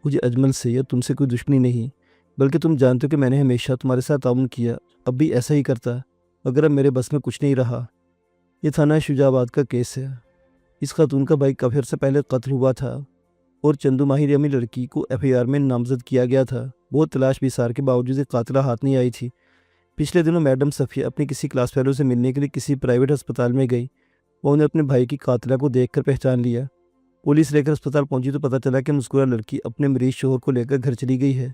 मुझे अजमल से या तुमसे कोई दुश्मनी नहीं, बल्कि तुम जानते हो कि मैंने हमेशा तुम्हारे साथ ताउन किया, अब भी ऐसा ही करता, मगर अब मेरे बस में कुछ नहीं रहा। ये थाना शुजाबाद का केस है। इस खातून का भाई काफी अर्से पहले कत्ल हुआ था और चंदू माहिर अमी लड़की को एफआईआर में नामजद किया गया था। बहुत तलाश बिसार के बावजूद एक कातिला हाथ नहीं आई थी। पिछले दिनों मैडम सफ़िया अपनी किसी क्लास फेलो से मिलने के लिए किसी प्राइवेट अस्पताल में गई। वो उन्हें अपने भाई की कातिला को देखकर पहचान लिया। पुलिस लेकर अस्पताल पहुंची तो पता चला कि मुस्कुरा लड़की अपने मरीज शोहर को लेकर घर चली गई है।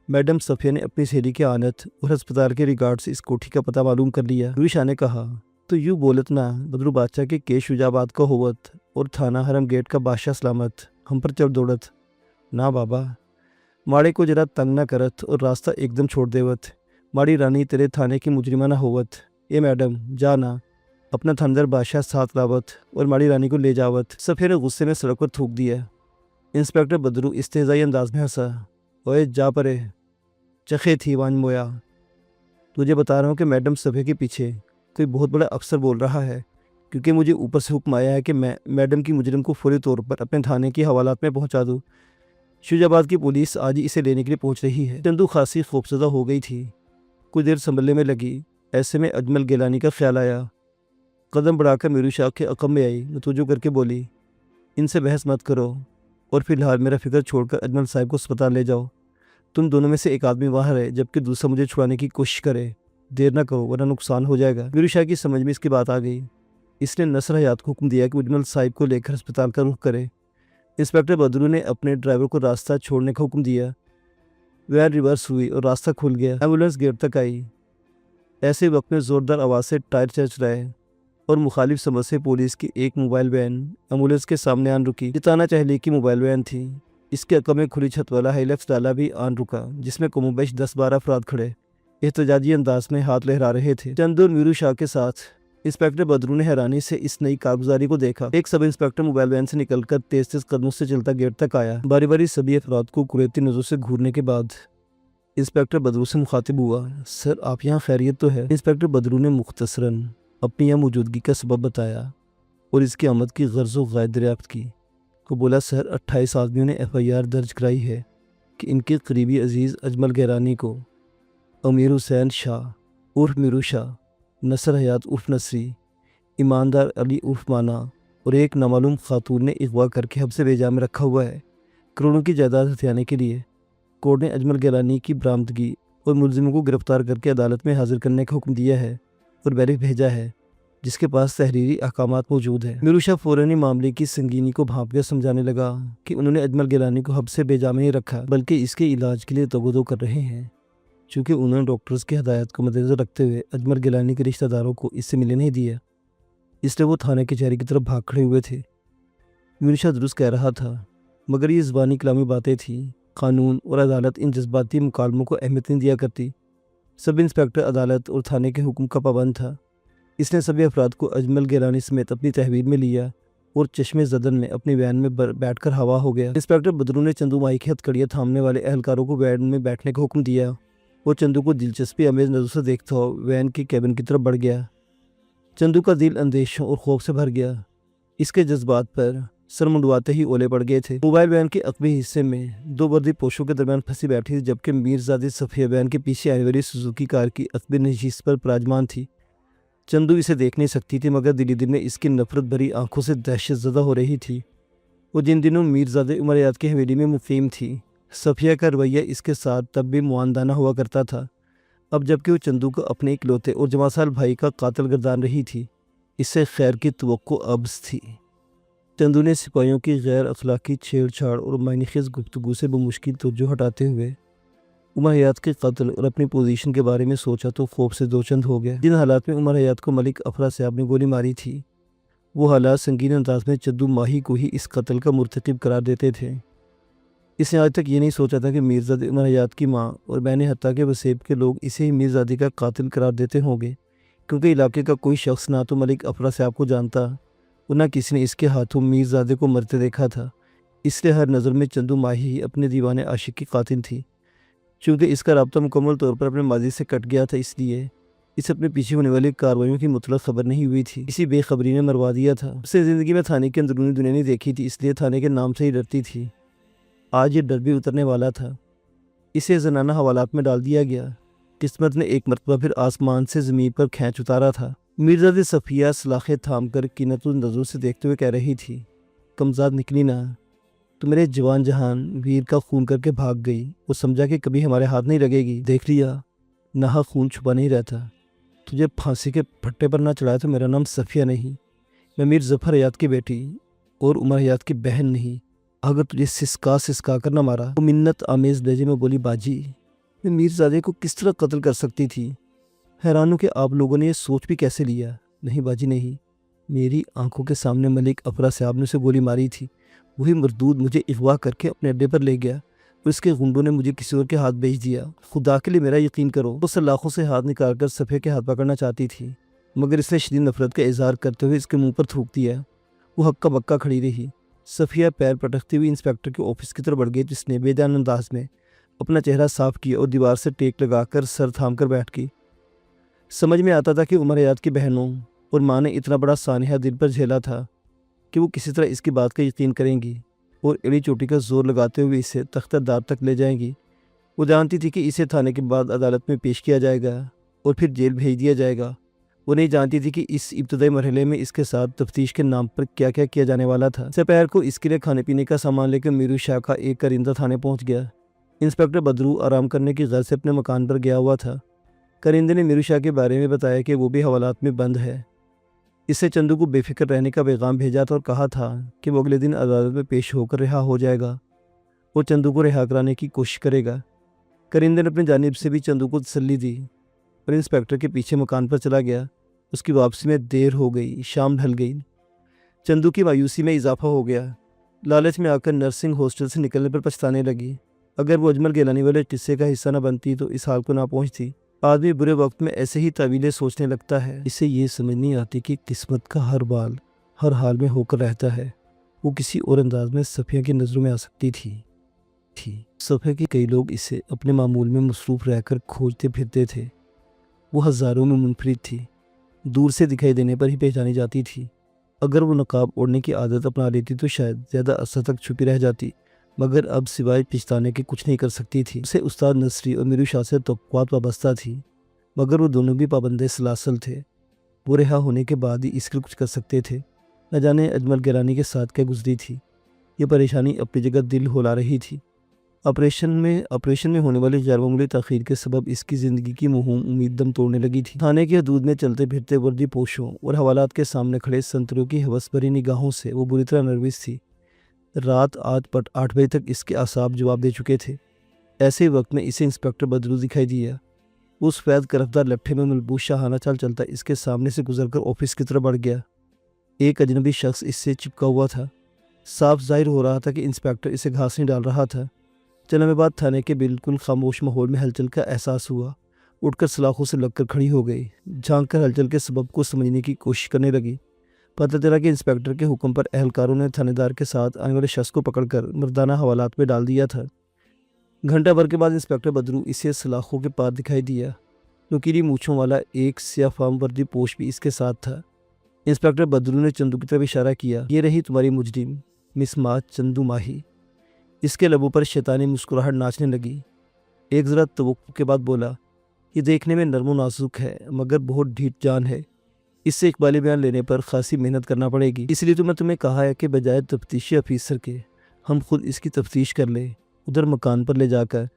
मैडम सफ़िया ने अपनी सहेली के आनत और अस्पताल के रिगार्ड से इस कोठी का पता मालूम कर लिया। रूही शाह ने कहा, तो यूँ बोलत ना बदरू बादशाह के केस शुजाबाद का होवत और थाना हरम गेट का बादशाह सलामत हम पर चढ़ दौड़त। ना बाबा, माड़े को जरा तंग ना करत और रास्ता एकदम छोड़ देवत। माड़ी रानी तेरे थाने की मुजरिमा ना होवत। ए मैडम जाना, अपना थानेदार बादशाह साथ लावत और माड़ी रानी को ले जावत। सफ़िया ने गुस्से में सड़क पर थूक दिया। इंस्पेक्टर बदरू इस्तेज़ाई अंदाज में हंसा, ओए जा परे, चखे थी वान मोया। तुझे बता रहा हूँ कि मैडम सफ़िया के पीछे कोई बहुत बड़ा अफसर बोल रहा है, क्योंकि मुझे ऊपर से हुक्म आया है कि मैं मैडम की मुजरिम को फौरी तौर पर अपने थाने की हवालात में पहुँचा दूँ। शुजाबाद की पुलिस आज ही इसे लेने के लिए पहुँच रही है। चंदू खासी खौफजदा हो गई थी, कुछ देर संभलने में लगी। ऐसे में अजमल गिलानी का ख्याल आया। कदम बढ़ाकर मीरू शाह के अकम में आई, नतूजो करके बोली, इनसे बहस मत करो और फिलहाल मेरा फिक्र छोड़कर अजमल साहब को अस्पताल ले जाओ। तुम दोनों में से एक आदमी बाहर है, जबकि दूसरा मुझे छुड़ाने की कोशिश करे। देर ना करो वरना नुकसान हो जाएगा। मीरू शाह की समझ में इसकी बात आ गई। इसने नसर हयात को हुक्म दिया कि अजमल साहिब को लेकर अस्पताल का रुख करे। इंस्पेक्टर बदरू ने अपने ड्राइवर को रास्ता छोड़ने का हुक्म दिया। वैन रिवर्स हुई और रास्ता खुल गया। एम्बुलेंस गेट तक आई। ऐसे वक्त में ज़ोरदार आवाज़ से टायर चरचराए और मुखालिफ समझ से पुलिस की एक मोबाइल वैन एम्बुलेंस के सामने आन रुकी। जिताना चहली की मोबाइल वैन थी। इसके अकम में खुली छत वाला हाइलक्स डाला भी आन रुका, जिसमें कमोबेश 10-12 अफराद खड़े एहतजाजी अंदाज में हाथ लहरा रहे थे। चंदू और मीरू शाह के साथ इंस्पेक्टर बदरू ने हैरानी से इस नई कारगुजारी को देखा। एक सब इंस्पेक्टर मोबाइल वैन से निकलकर तेज तेज कदमों से चलता गेट तक आया। बारी बारी सभी अफराद को कुरेती नजरों से घूरने के बाद इंस्पेक्टर बदरू से मुखातिब हुआ, सर आप यहाँ खैरियत तो है? इंस्पेक्टर बदरू ने मुख्तसरन अपनी यहाँ मौजूदगी का सबब बताया और इसकी आमद की गर्ज़ व गायद दरियाफ्त की। को बोला, सर 28 आदमियों ने FIR दर्ज कराई है कि इनके करीबी अजीज़ अजमल गैरानी को अमीर हुसैन शाह उर्फ मीरू शाह, नसर हयात उर्फ नसरी, ईमानदार अली उर्फ माना और एक नामालूम खातून ने अगवा करके हब्से बेजा में रखा हुआ है। करोड़ों की जायदाद हथियाने के लिए कोर्ट ने अजमल गैलानी की बरामदगी और मुलजिमों को गिरफ्तार करके अदालत में हाजिर करने का हुक्म दिया है। اور بیرک بھیجا ہے جس کے پاس تحریری احکامات موجود ہیں۔ میروشا فوراً ہی معاملے کی سنگینی کو بھانپ کر سمجھانے لگا کہ انہوں نے اجمل گیلانی کو حبس سے بیجا نہیں رکھا بلکہ اس کے علاج کے لیے توغدو کر رہے ہیں۔ چونکہ انہوں نے ڈاکٹرز کی ہدایت کو مدنظر رکھتے ہوئے اجمل گیلانی کے رشتہ داروں کو اس سے ملنے نہیں دیا، اس لیے وہ تھانے کچہری کی طرف بھاگ کھڑے ہوئے تھے۔ میروشا درست کہہ رہا تھا، مگر یہ زبانی کلامی باتیں تھیں۔ قانون اور عدالت ان جذباتی مکالموں کو اہمیت نہیں دیا کرتی۔ سب انسپکٹر عدالت اور تھانے کے حکم کا پابند تھا۔ اس نے سبھی افراد کو اجمل گیلانی سمیت اپنی تحویل میں لیا اور چشمے زدن میں اپنی وین میں بیٹھ کر ہوا ہو گیا۔ انسپکٹر بدرو نے چندو ماہی کی ہتھکڑیاں تھامنے والے اہلکاروں کو وین میں بیٹھنے کا حکم دیا۔ وہ چندو کو دلچسپی آمیز نظروں سے دیکھتا ہوا وین کے کیبن کی طرف بڑھ گیا۔ چندو کا دل اندیشوں اور خوف سے بھر گیا۔ اس کے جذبات پر سر منڈواتے ہی اولے پڑ گئے تھے۔ موبائل وین کے عقبی حصے میں دو وردی پوشوں کے درمیان پھنسی بیٹھی تھی، جبکہ میرزادی صفیہ وین کے پیچھے آنے والی سوزوکی کار کی عقبی نشست پر پراجمان تھی۔ چندو اسے دیکھ نہیں سکتی تھی، مگر دلی دل میں اس کی نفرت بھری آنکھوں سے دہشت زدہ ہو رہی تھی۔ وہ جن دنوں میرزادے عمر حیات کی حویلی میں مقیم تھی، صفیہ کا رویہ اس کے ساتھ تب بھی معاندانہ ہوا کرتا تھا۔ اب جبکہ وہ چندو کو اپنے اکلوتے اور جوان سال بھائی کا قاتل گردان رہی تھی، اس سے خیر کی توقع ابز تھی۔ چندو نے سپاہیوں کی غیر اخلاقی چھیڑ چھاڑ اور معنی خیز گفتگو سے بمشکل توجہ ہٹاتے ہوئے عمر حیات کے قتل اور اپنی پوزیشن کے بارے میں سوچا تو خوف سے دوچند ہو گیا۔ جن حالات میں عمر حیات کو ملک افرا صاحب نے گولی ماری تھی، وہ حالات سنگین انداز میں چندو ماہی کو ہی اس قتل کا مرتکب قرار دیتے تھے۔ اس نے آج تک یہ نہیں سوچا تھا کہ میرزادی عمر حیات کی ماں اور بہن حتیٰ کہ وسیب کے لوگ اسے ہی میرزادی کا قاتل قرار دیتے ہوں گے، کیونکہ علاقے کا کوئی شخص نہ تو ملک افرا صاحب کو جانتا اور نہ کسی نے اس کے ہاتھوں میرزادے کو مرتے دیکھا تھا۔ اس لیے ہر نظر میں چندو ماہی ہی اپنے دیوانے عاشق کی قاتل تھی۔ چونکہ اس کا رابطہ مکمل طور پر اپنے ماضی سے کٹ گیا تھا، اس لیے اسے اپنے پیچھے ہونے والی کارروائیوں کی مطلق خبر نہیں ہوئی تھی۔ اسی بے خبری نے مروا دیا تھا۔ اس نے زندگی میں تھانے کی اندرونی دنیا نہیں دیکھی تھی، اس لیے تھانے کے نام سے ہی ڈرتی تھی۔ آج یہ ڈر بھی اترنے والا تھا۔ اسے زنانہ حوالات میں ڈال دیا گیا۔ قسمت نے ایک مرتبہ پھر آسمان سے زمین پر کھینچ اتارا تھا۔ میرزادی صفیہ سلاخیں تھام کر قینت نظروں سے دیکھتے ہوئے کہہ رہی تھی، کمزاد نکلی نا، تو میرے جوان جہان ویر کا خون کر کے بھاگ گئی۔ وہ سمجھا کہ کبھی ہمارے ہاتھ نہیں لگے گی۔ دیکھ لیا، نہا خون چھپا نہیں رہتا۔ تجھے پھانسی کے پھٹے پر نہ چڑھایا تو میرا نام صفیہ نہیں، میں میر ظفر حیات کی بیٹی اور عمر حیات کی بہن نہیں۔ اگر تجھے سسکا کر نہ مارا۔ وہ منت آمیز لہجے میں بولی، باجی میں میرزادے کو کس طرح قتل کر سکتی تھی؟ حیران ہوں کہ آپ لوگوں نے یہ سوچ بھی کیسے لیا۔ نہیں باجی نہیں، میری آنکھوں کے سامنے ملک افرا صاحب نے اسے گولی ماری تھی۔ وہی مردود مجھے اغوا کر کے اپنے اڈے پر لے گیا اور اس کے غنڈوں نے مجھے کسی اور کے ہاتھ بھیج دیا۔ خدا کے لیے میرا یقین کرو۔ وہ سلاخوں سے ہاتھ نکال کر صفیہ کے ہاتھ پکڑنا چاہتی تھی، مگر اس نے شدید نفرت کا اظہار کرتے ہوئے اس کے منہ پر تھوک دیا۔ وہ ہکا بکا کھڑی رہی۔ صفیہ پیر پٹکتی ہوئی انسپکٹر کے آفس کی طرف بڑھ گئی، جس نے بے جان انداز میں اپنا چہرہ صاف کیا اور دیوار سے ٹیک لگا کر سر تھام کر بیٹھ گئی۔ سمجھ میں آتا تھا کہ عمر حیات کی بہنوں اور ماں نے اتنا بڑا سانحہ دل پر جھیلا تھا کہ وہ کسی طرح اس کی بات کا یقین کریں گی اور ایڑی چوٹی کا زور لگاتے ہوئے اسے تختہ دار تک لے جائیں گی۔ وہ جانتی تھی کہ اسے تھانے کے بعد عدالت میں پیش کیا جائے گا اور پھر جیل بھیج دیا جائے گا۔ وہ نہیں جانتی تھی کہ اس ابتدائی مرحلے میں اس کے ساتھ تفتیش کے نام پر کیا کیا جانے والا تھا۔ دوپہر کو اس کے لیے کھانے پینے کا سامان لے کر میرو شاہ کا ایک کرندہ تھانے پہنچ گیا۔ انسپکٹر بدرو آرام کرنے کی غرض سے اپنے مکان پر گیا ہوا تھا۔ کرندے نے میرو شاہ کے بارے میں بتایا کہ وہ بھی حوالات میں بند ہے۔ اس سے چندو کو بے فکر رہنے کا پیغام بھیجا تھا اور کہا تھا کہ وہ اگلے دن عدالت میں پیش ہو کر رہا ہو جائے گا۔ وہ چندو کو رہا کرانے کی کوشش کرے گا۔ کرندے نے اپنی جانب سے بھی چندو کو تسلی دی اور انسپکٹر کے پیچھے مکان پر چلا گیا۔ اس کی واپسی میں دیر ہو گئی، شام ڈھل گئی۔ چندو کی مایوسی میں اضافہ ہو گیا۔ لالچ میں آ کر نرسنگ ہاسٹل سے نکلنے پر پچھتانے لگی۔ اگر وہ اجمل گیلانی والے قصے کا حصہ نہ بنتی تو اس حال کو نہ پہنچتی۔ آدمی برے وقت میں ایسے ہی تعویلیں سوچنے لگتا ہے۔ اسے یہ سمجھ نہیں آتی کہ قسمت کا ہر بال ہر حال میں ہو کر رہتا ہے۔ وہ کسی اور انداز میں صفیہ کی نظروں میں آ سکتی تھی۔ صفیہ کے کئی لوگ اسے اپنے معمول میں مصروف رہ کر کھوجتے پھرتے تھے۔ وہ ہزاروں میں منفرد تھی، دور سے دکھائی دینے پر ہی پہچانی جاتی تھی۔ اگر وہ نقاب اوڑھنے کی عادت اپنا لیتی تو شاید زیادہ عرصہ تک چھپی رہ جاتی، مگر اب سوائے پچھتانے کے کچھ نہیں کر سکتی تھی۔ اسے استاد نصری اور میرو شاہ سے توقعات وابستہ تھی، مگر وہ دونوں بھی پابندِ سلاسل تھے۔ وہ رہا ہونے کے بعد ہی اس کے کچھ کر سکتے تھے۔ نہ جانے اجمل گیلانی کے ساتھ کیا گزری تھی۔ یہ پریشانی اپنی جگہ دل ہولا رہی تھی۔ ऑपरेशन में होने वाली गैरमामूली ताख़ीर के सबब इसकी ज़िंदगी की मुहिम उम्मीद दम तोड़ने लगी थी। थाने की हदूद में चलते फिरते वर्दी पोशों और हवालात के सामने खड़े संतरियों की हवस भरी निगाहों से वो बुरी तरह नर्वस थी। रात 8 बजे तक इसके आसाब जवाब दे चुके थे। ऐसे वक्त में इसे इंस्पेक्टर बदरू दिखाई दिया। उस फैद करफ्तार लट्ठे में मलबूस शाहाना चाल चलता इसके सामने से गुजरकर ऑफिस की तरफ बढ़ गया। एक अजनबी शख्स इससे चिपका हुआ था। साफ जाहिर हो रहा था कि इंस्पेक्टर इसे घास नहीं डाल रहा था। चंद लम्हे बाद थाने के बिल्कुल खामोश माहौल में हलचल का एहसास हुआ। उठकर सलाखों से लगकर खड़ी हो गई। झांक कर हलचल के सबब को समझने की कोशिश करने लगी। पता चला कि इंस्पेक्टर के हुक्म पर एहलकारों ने थानेदार के साथ आने वाले शख्स को पकड़कर मर्दाना हवालात में डाल दिया था। घंटा भर के बाद इंस्पेक्टर बदरू इसे सलाखों के पार दिखाई दिया। नुकीली मूँछों वाला एक स्याह फार्म वर्दी पोश भी इसके साथ था। इंस्पेक्टर बदरू ने चंदू की तरफ इशारा किया। ये रही तुम्हारी मुजरिम मिस चंदू माही। इसके लबों पर शैतानी मुस्कुराहट नाचने लगी। एक ज़रा तवक्कुफ के बाद बोला, ये देखने में नरम नाजुक है मगर बहुत ढीठ जान है। इससे इकबाली बयान लेने पर खासी मेहनत करना पड़ेगी। इसलिए तो मैं तुम्हें कहा है कि बजाय तफ्तीशी अफीसर के हम खुद इसकी तफ्तीश कर लें। उधर मकान पर ले जाकर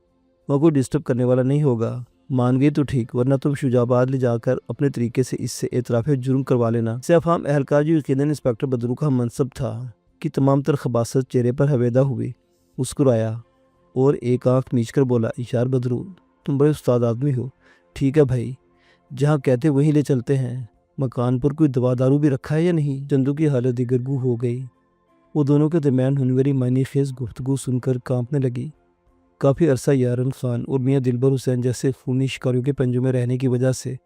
वहाँ कोई डिस्टर्ब करने वाला नहीं होगा। मान गई तो ठीक, वरना तुम शुजाबाद ले जाकर अपने तरीके से इससे एतराफ़ जुर्म करवा लेना। सैफाम एहलकार जो यकीनन इंस्पेक्टर बदरू का मनसब था कि तमाम तर खबासत चेहरे पर हवेदा हुई, मुस्कुराया और एक आँख मीच कर बोला, यार बदरू तुम बड़े उस्ताद आदमी हो। ठीक है भाई, जहाँ कहते वहीं ले चलते हैं। मकान पर कोई दवा दारू भी रखा है या नहीं? चंदू की हालत दिगरगू हो गई। वो दोनों के दरमियान होने वाली मायने खेज गुफ्तगू सुनकर कांपने लगी। काफ़ी अरसा यारन खान और मियाँ दिलबर हुसैन जैसे खूनी शिकारियों के पंजों में रहने की वजह से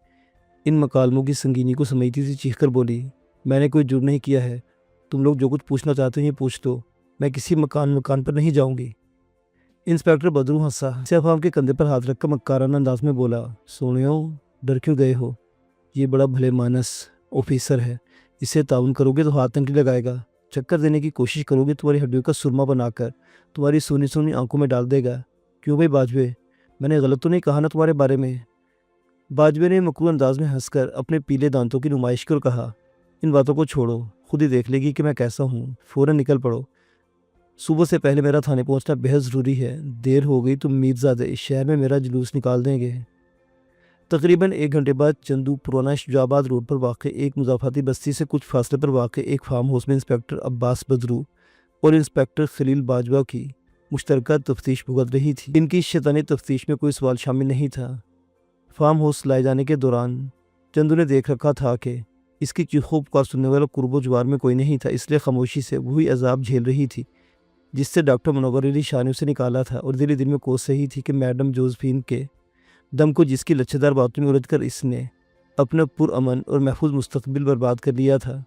इन मकालमों की संगीनी को समझती थी। चीख कर बोली, मैंने कोई जुर्म नहीं किया है। तुम लोग जो कुछ पूछना चाहते हैं पूछ लो। मैं किसी मकान पर नहीं जाऊंगी। इंस्पेक्टर बदरू हंसा। सैफाम के कंधे पर हाथ रखकर मक्काराना अंदाज में बोला, सोनियो डर क्यों गए हो? ये बड़ा भले मानस ऑफिसर है। इससे ताउन करोगे तो हाथ नहीं लगाएगा। चक्कर देने की कोशिश करोगे तुम्हारी हड्डियों का सुरमा बनाकर तुम्हारी सोनी सोनी आंखों में डाल देगा। क्यों भाई बाजवे, मैंने गलत तो नहीं कहा ना तुम्हारे बारे में? बाजवे ने मकरूर अंदाज में हंसकर अपने पीले दांतों की नुमाइश कर कहा, इन बातों को छोड़ो, खुद ही देख लेगी कि मैं कैसा हूँ। फ़ौरन निकल पड़ो। सुबह से पहले मेरा थाने पहुँचना बेहद ज़रूरी है। देर हो गई तो मीरजादे इस शहर में मेरा जुलूस निकाल देंगे। तकरीबन 1 घंटे बाद चंदू पुराना शुजाबाद रोड पर वाक़ एक मुज़ाफ़ाती बस्ती से कुछ फासले पर वाक़ एक फार्म हाउस में इंस्पेक्टर अब्बास बदरू और इंस्पेक्टर खलील बाजवा की मुश्तरका तफ्तीश भुगत रही थी। इनकी शैतानी तफ्तीश में कोई सवाल शामिल नहीं था। फार्म हाउस लाए जाने के दौरान चंदू ने देख रखा था कि इसकी चीखों पुकार सुनने वाला कुर्बो जवार में कोई नहीं था, इसलिए खामोशी से वही अजाब झेल रही थी जिससे डॉक्टर मुनव्वर अली शाह ने उसे निकाला था। और दिल में कोस रही थी कि मैडम जोज़फीन के दम को जिसकी लच्छेदार बातों में उलझ कर इसने अपना पुरअमन और महफूज मुस्तकबिल बर्बाद कर लिया था।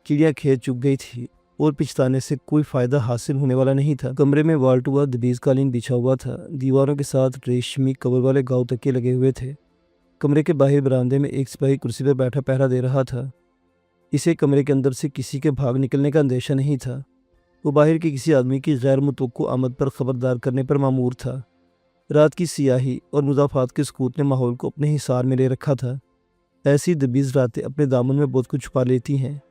चिड़िया खेत चुग गई थी और पिछताने से कोई फ़ायदा हासिल होने वाला नहीं था। कमरे में वाल टू वाल दबीज़ कालीन बिछा हुआ था। दीवारों के साथ रेशमी कवर वाले गाँव तकिए लगे हुए थे। कमरे के बाहर बरामदे में एक सिपाही कुर्सी पर बैठा पहरा दे रहा था। इसे कमरे के अंदर से किसी के भाग निकलने का अंदेशा नहीं था। वो बाहर के किसी आदमी की गैर मुतवक्को आमद पर खबरदार करने पर मामूर था। रात की सियाही और मुज़ाफ़ात के सकूत ने माहौल को अपने हिसार में ले रखा था। ऐसी दबीज़ रातें अपने दामन में बहुत कुछ छुपा लेती हैं।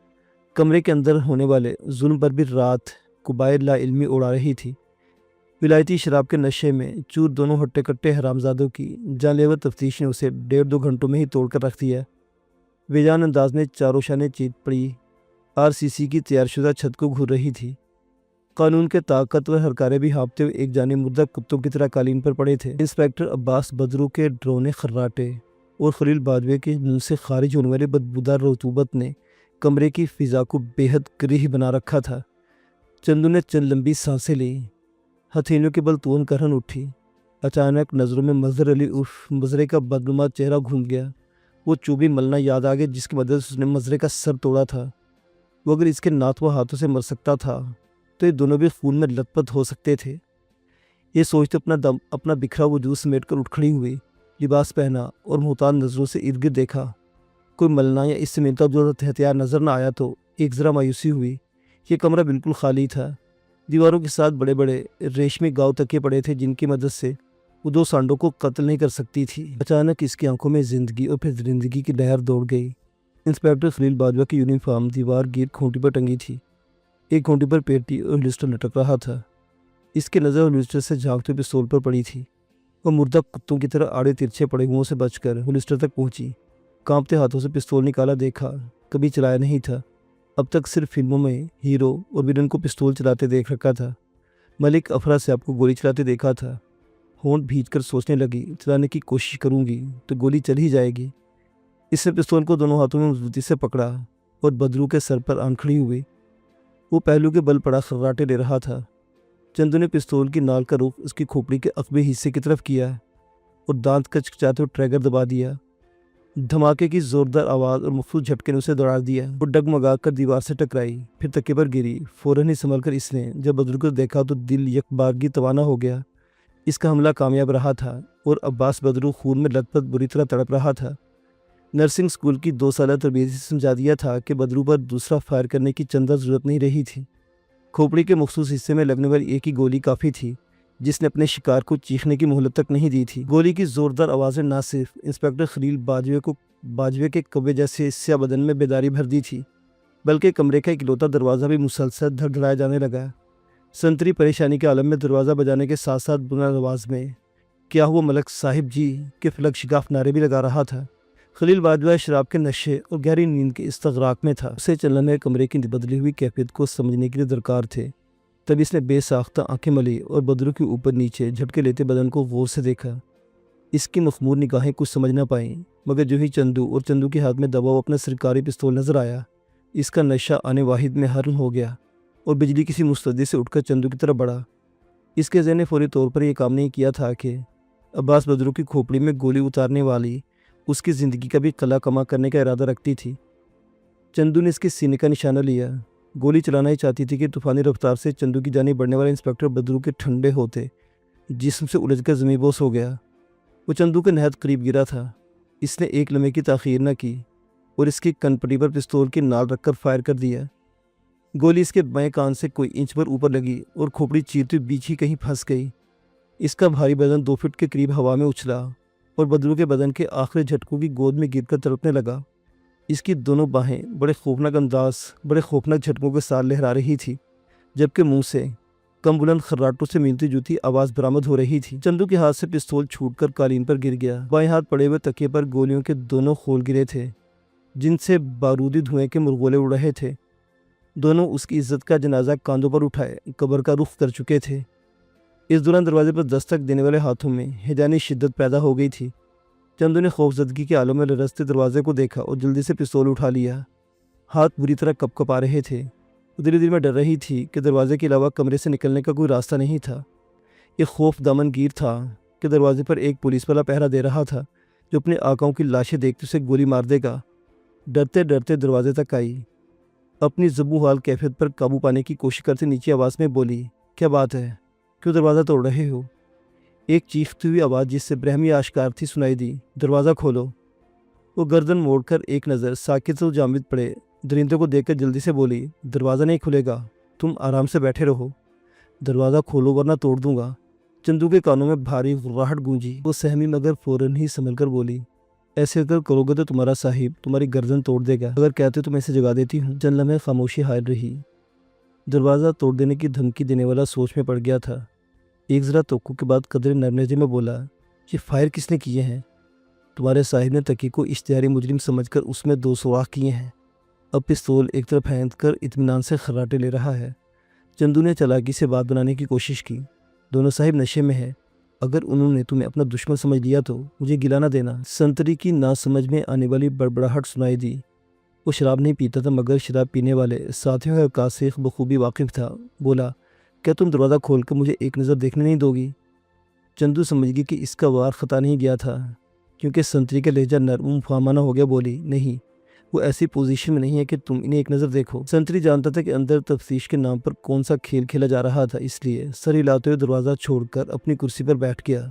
कमरे के अंदर होने वाले जुल्म पर भी रात कुबायर ला इल्मी उड़ा रही थी। विलायती शराब के नशे में चूर दोनों हट्टे कट्टे हरामजादों की जानलेवा तफ्तीश ने उसे 1.5-2 घंटों में ही तोड़ कर रख दिया। बेजान अंदाज में चारों शाने चीत पड़ी RCC की तैयारशुदा छत को घूर रही थी। कानून के ताकतवर हरकारे भी हाँपते हुए एक जाने मुर्दा कुत्तों की तरह कालीन पर पड़े थे। इंस्पेक्टर अब्बास बदरू के ड्रोने खर्राटे और खलील बाजवे के मुंह से खारिज होने वाली बदबूदार रतूबत ने कमरे की फिजा को बेहद करीह बना रखा था। चंदू ने चंद लंबी सांसें ली। हथेलियों के बल तून करहन उठी। अचानक नज़रों में मजहर अली उर्फ मजरे का बदनुमा चेहरा घूम गया। वो चूबी मलना याद आ गया जिसकी मदद से उसने मजरे का सर तोड़ा था। वो अगर इसके नातवा हाथों से मर सकता था तो ये दोनों भी खून में लथपथ हो सकते थे। ये सोचते अपना बिखरा वजूद समेट कर उठ खड़ी हुई, लिबास पहना और मुहताज नज़रों से इर्द गिर्द देखा। कोई मलना या इससे मिलता जुलता हथियार नज़र न आया तो एक ज़रा मायूसी हुई। ये कमरा बिल्कुल खाली था। दीवारों के साथ बड़े बड़े रेशमी गाँव तकिए पड़े थे जिनकी मदद से वो 2 सांडों को कत्ल नहीं कर सकती थी। अचानक इसकी आंखों में ज़िंदगी और फिर दरिंदगी की लहर दौड़ गई। इंस्पेक्टर खलील बाजवा की यूनिफॉर्म दीवार गिर खूंटी पर टंगी थी। एक खूंटी पर पेटी और लिस्टर लटक रहा था। اس کی نظر ہولسٹر سے جھانکتے پستول پر پڑی تھی۔ وہ مردہ کتوں کی طرح آڑے ترچھے پڑے ہوں سے بچ کر ہولسٹر تک پہنچی۔ کانپتے ہاتھوں سے پستول نکالا، دیکھا، کبھی چلایا نہیں تھا، اب تک صرف فلموں میں ہیرو اور ویلن کو پستول چلاتے دیکھ رکھا تھا۔ ملک افراسیاب کو گولی چلاتے دیکھا تھا۔ ہونٹ بھیج کر سوچنے لگی، چلانے کی کوشش کروں گی تو گولی چل ہی جائے گی۔ اس نے پستول کو دونوں ہاتھوں میں مضبوطی سے پکڑا اور بدرو کے سر پر آن کھڑی ہوئی۔ وہ پہلو کے بل پڑا خراٹے لے رہا تھا۔ چندو نے پستول کی نال کا رخ اس کی کھوپڑی کے عقبے حصے کی طرف کیا اور دانت کچکچاتے ہوئے ٹریگر دبا دیا۔ دھماکے کی زوردار آواز اور مخصوص جھٹکے نے اسے دوڑا دیا۔ وہ ڈگمگا کر دیوار سے ٹکرائی، پھر تکے پر گری۔ فوراً ہی سنبھل کر اس نے جب بدرو کو دیکھا تو دل یک بارگی توانا ہو گیا۔ اس کا حملہ کامیاب رہا تھا اور عباس بدرو خون میں لت پت بری طرح تڑپ رہا تھا۔ نرسنگ اسکول کی 2 سالہ تربیت سے سمجھا دیا تھا کہ بدرو پر دوسرا فائر کرنے کی چندہ ضرورت نہیں رہی تھی۔ کھوپڑی کے مخصوص حصے میں لگنے والی ایک ہی گولی کافی تھی، جس نے اپنے شکار کو چیخنے کی مہلت تک نہیں دی تھی۔ گولی کی زوردار آوازیں نہ صرف انسپکٹر خلیل باجوے کے کبے جیسے سیاہ بدن میں بیداری بھر دی تھی، بلکہ کمرے کا اکلوتا دروازہ بھی مسلسل دھڑدھڑائے جانے لگا۔ سنتری پریشانی کے عالم میں دروازہ بجانے کے ساتھ ساتھ بلند آواز میں کیا ہوا ملک صاحب جی کے فلک شگاف نعرے بھی لگا رہا تھا۔ خلیل باجوہ شراب کے نشے اور گہری نیند کے استغراق میں تھا۔ اسے چلنے میں کمرے کی بدلی ہوئی کیفیت کو سمجھنے کے لیے درکار تھے۔ تب اس نے بے ساختہ آنکھیں ملی اور بدرو کے اوپر نیچے جھٹکے لیتے بدن کو غور سے دیکھا۔ اس کی مخمور نگاہیں کچھ سمجھ نہ پائیں، مگر جو ہی چندو کے ہاتھ میں دبا اپنا سرکاری پستول نظر آیا، اس کا نشہ آنے واحد میں حرم ہو گیا اور بجلی کسی مستدی سے اٹھ کر چندو کی طرف بڑھا۔ اس کے ذہن نے فوری طور پر یہ کام نہیں کیا تھا کہ عباس بدرو کی کھوپڑی میں گولی اتارنے والی اس کی زندگی کا بھی قلع کما کرنے کا ارادہ رکھتی تھی۔ چندو نے اس کے سینے کا نشانہ لیا، گولی چلانا ہی چاہتی تھی کہ طوفانی رفتار سے چندو کی جانب بڑھنے والے انسپکٹر بدرو کے ٹھنڈے ہوتے جسم سے الجھ کر زمیں بوس ہو گیا۔ وہ چندو کے نہایت قریب گرا تھا۔ اس نے ایک لمحے کی تاخیر نہ کی اور اس کی کنپٹی پر پستول کی نال رکھ کر فائر کر دیا۔ گولی اس کے بائیں کان سے کوئی انچ پر اوپر لگی اور کھوپڑی چیرتے بیچ ہی کہیں پھنس گئی۔ اس کا بھاری بدن 2 فٹ کے قریب ہوا میں اچھلا اور بدرو کے بدن کے آخری جھٹکوں کی گود میں گر کر تڑپنے لگا۔ اس کی دونوں باہیں بڑے خوفناک جھٹکوں کے ساتھ لہرا رہی تھی، جبکہ منہ سے کم بلند خراٹوں سے ملتی جلتی آواز برآمد ہو رہی تھی۔ چندو کے ہاتھ سے پستول چھوٹ کر قالین پر گر گیا۔ بائیں ہاتھ پڑے ہوئے تکیے پر گولیوں کے 2 خول گرے تھے، جن سے بارودی دھوئیں کے مرغولے اڑ رہے تھے۔ دونوں اس کی عزت کا جنازہ کاندھوں پر اٹھائے قبر کا رخ کر چکے تھے۔ اس دوران دروازے پر دستک دینے والے ہاتھوں میں ہیجانی شدت پیدا ہو گئی تھی۔ چندو نے خوفزدگی کے عالم میں لرزتے دروازے کو دیکھا اور جلدی سے پستول اٹھا لیا۔ ہاتھ بری طرح کپ آ رہے تھے۔ وہ دل میں ڈر رہی تھی کہ دروازے کے علاوہ کمرے سے نکلنے کا کوئی راستہ نہیں تھا۔ یہ خوف دامن گیر تھا کہ دروازے پر ایک پولیس والا پہرا دے رہا تھا جو اپنے آقاؤں کی لاشیں دیکھتے اسے گولی مار دے گا۔ ڈرتے ڈرتے دروازے تک آئی، اپنی زبوں حال کیفیت پر قابو پانے کی کوشش کرتے نیچی آواز میں بولی، کیا بات ہے، کیوں دروازہ توڑ رہے ہو؟ ایک چیختی ہوئی آواز جس سے برہمی آشکار تھی سنائی دی، دروازہ کھولو۔ وہ گردن موڑ کر ایک نظر ساکت و جامد پڑے درندے کو دیکھ کر جلدی سے بولی، دروازہ نہیں کھلے گا، تم آرام سے بیٹھے رہو، دروازہ کھولو ورنہ توڑ دوں گا۔ چندو کے کانوں میں بھاری غراہٹ گونجی۔ وہ سہمی مگر فوراً ہی سنبھل کر بولی، ایسے اگر کرو گے تو تمہارا صاحب تمہاری گردن توڑ دے گا، اگر کہتے تو میں اسے جگا دیتی ہوں۔ چند لمحے خاموشی حائل رہی۔ دروازہ توڑ دینے کی دھمکی دینے والا سوچ میں پڑ گیا تھا۔ ایک ذرا توقع کے بعد قدرے نرم لہجے میں بولا، یہ فائر کس نے کیے ہیں؟ تمہارے صاحب نے تکی کو اشتہاری مجرم سمجھ کر اس میں 2 سوراخ کیے ہیں۔ اب پستول ایک طرف پھینک کر اطمینان سے خراٹے لے رہا ہے۔ چندو نے چالاکی سے بات بنانے کی کوشش کی، دونوں صاحب نشے میں ہے، اگر انہوں نے تمہیں اپنا دشمن سمجھ لیا تو مجھے گلا نہ دینا۔ سنتری کی نا سمجھ میں آنے والی بڑبڑاہٹ سنائی دی۔ وہ شراب نہیں پیتا تھا مگر شراب پینے والے ساتھیوں کے اوقات سے بخوبی واقف تھا۔ بولا، کیا تم دروازہ کھول کر مجھے ایک نظر دیکھنے نہیں دو گی؟ چندو سمجھ گئی کہ اس کا وار خطا نہیں گیا تھا، کیونکہ سنتری کا لہجہ نرم و مفہمانہ ہو گیا۔ بولی، نہیں، وہ ایسی پوزیشن میں نہیں ہے کہ تم انہیں ایک نظر دیکھو۔ سنتری جانتا تھا کہ اندر تفتیش کے نام پر کون سا کھیل کھیلا جا رہا تھا، اس لیے سر ہلاتے ہوئے دروازہ چھوڑ کر اپنی کرسی پر بیٹھ گیا۔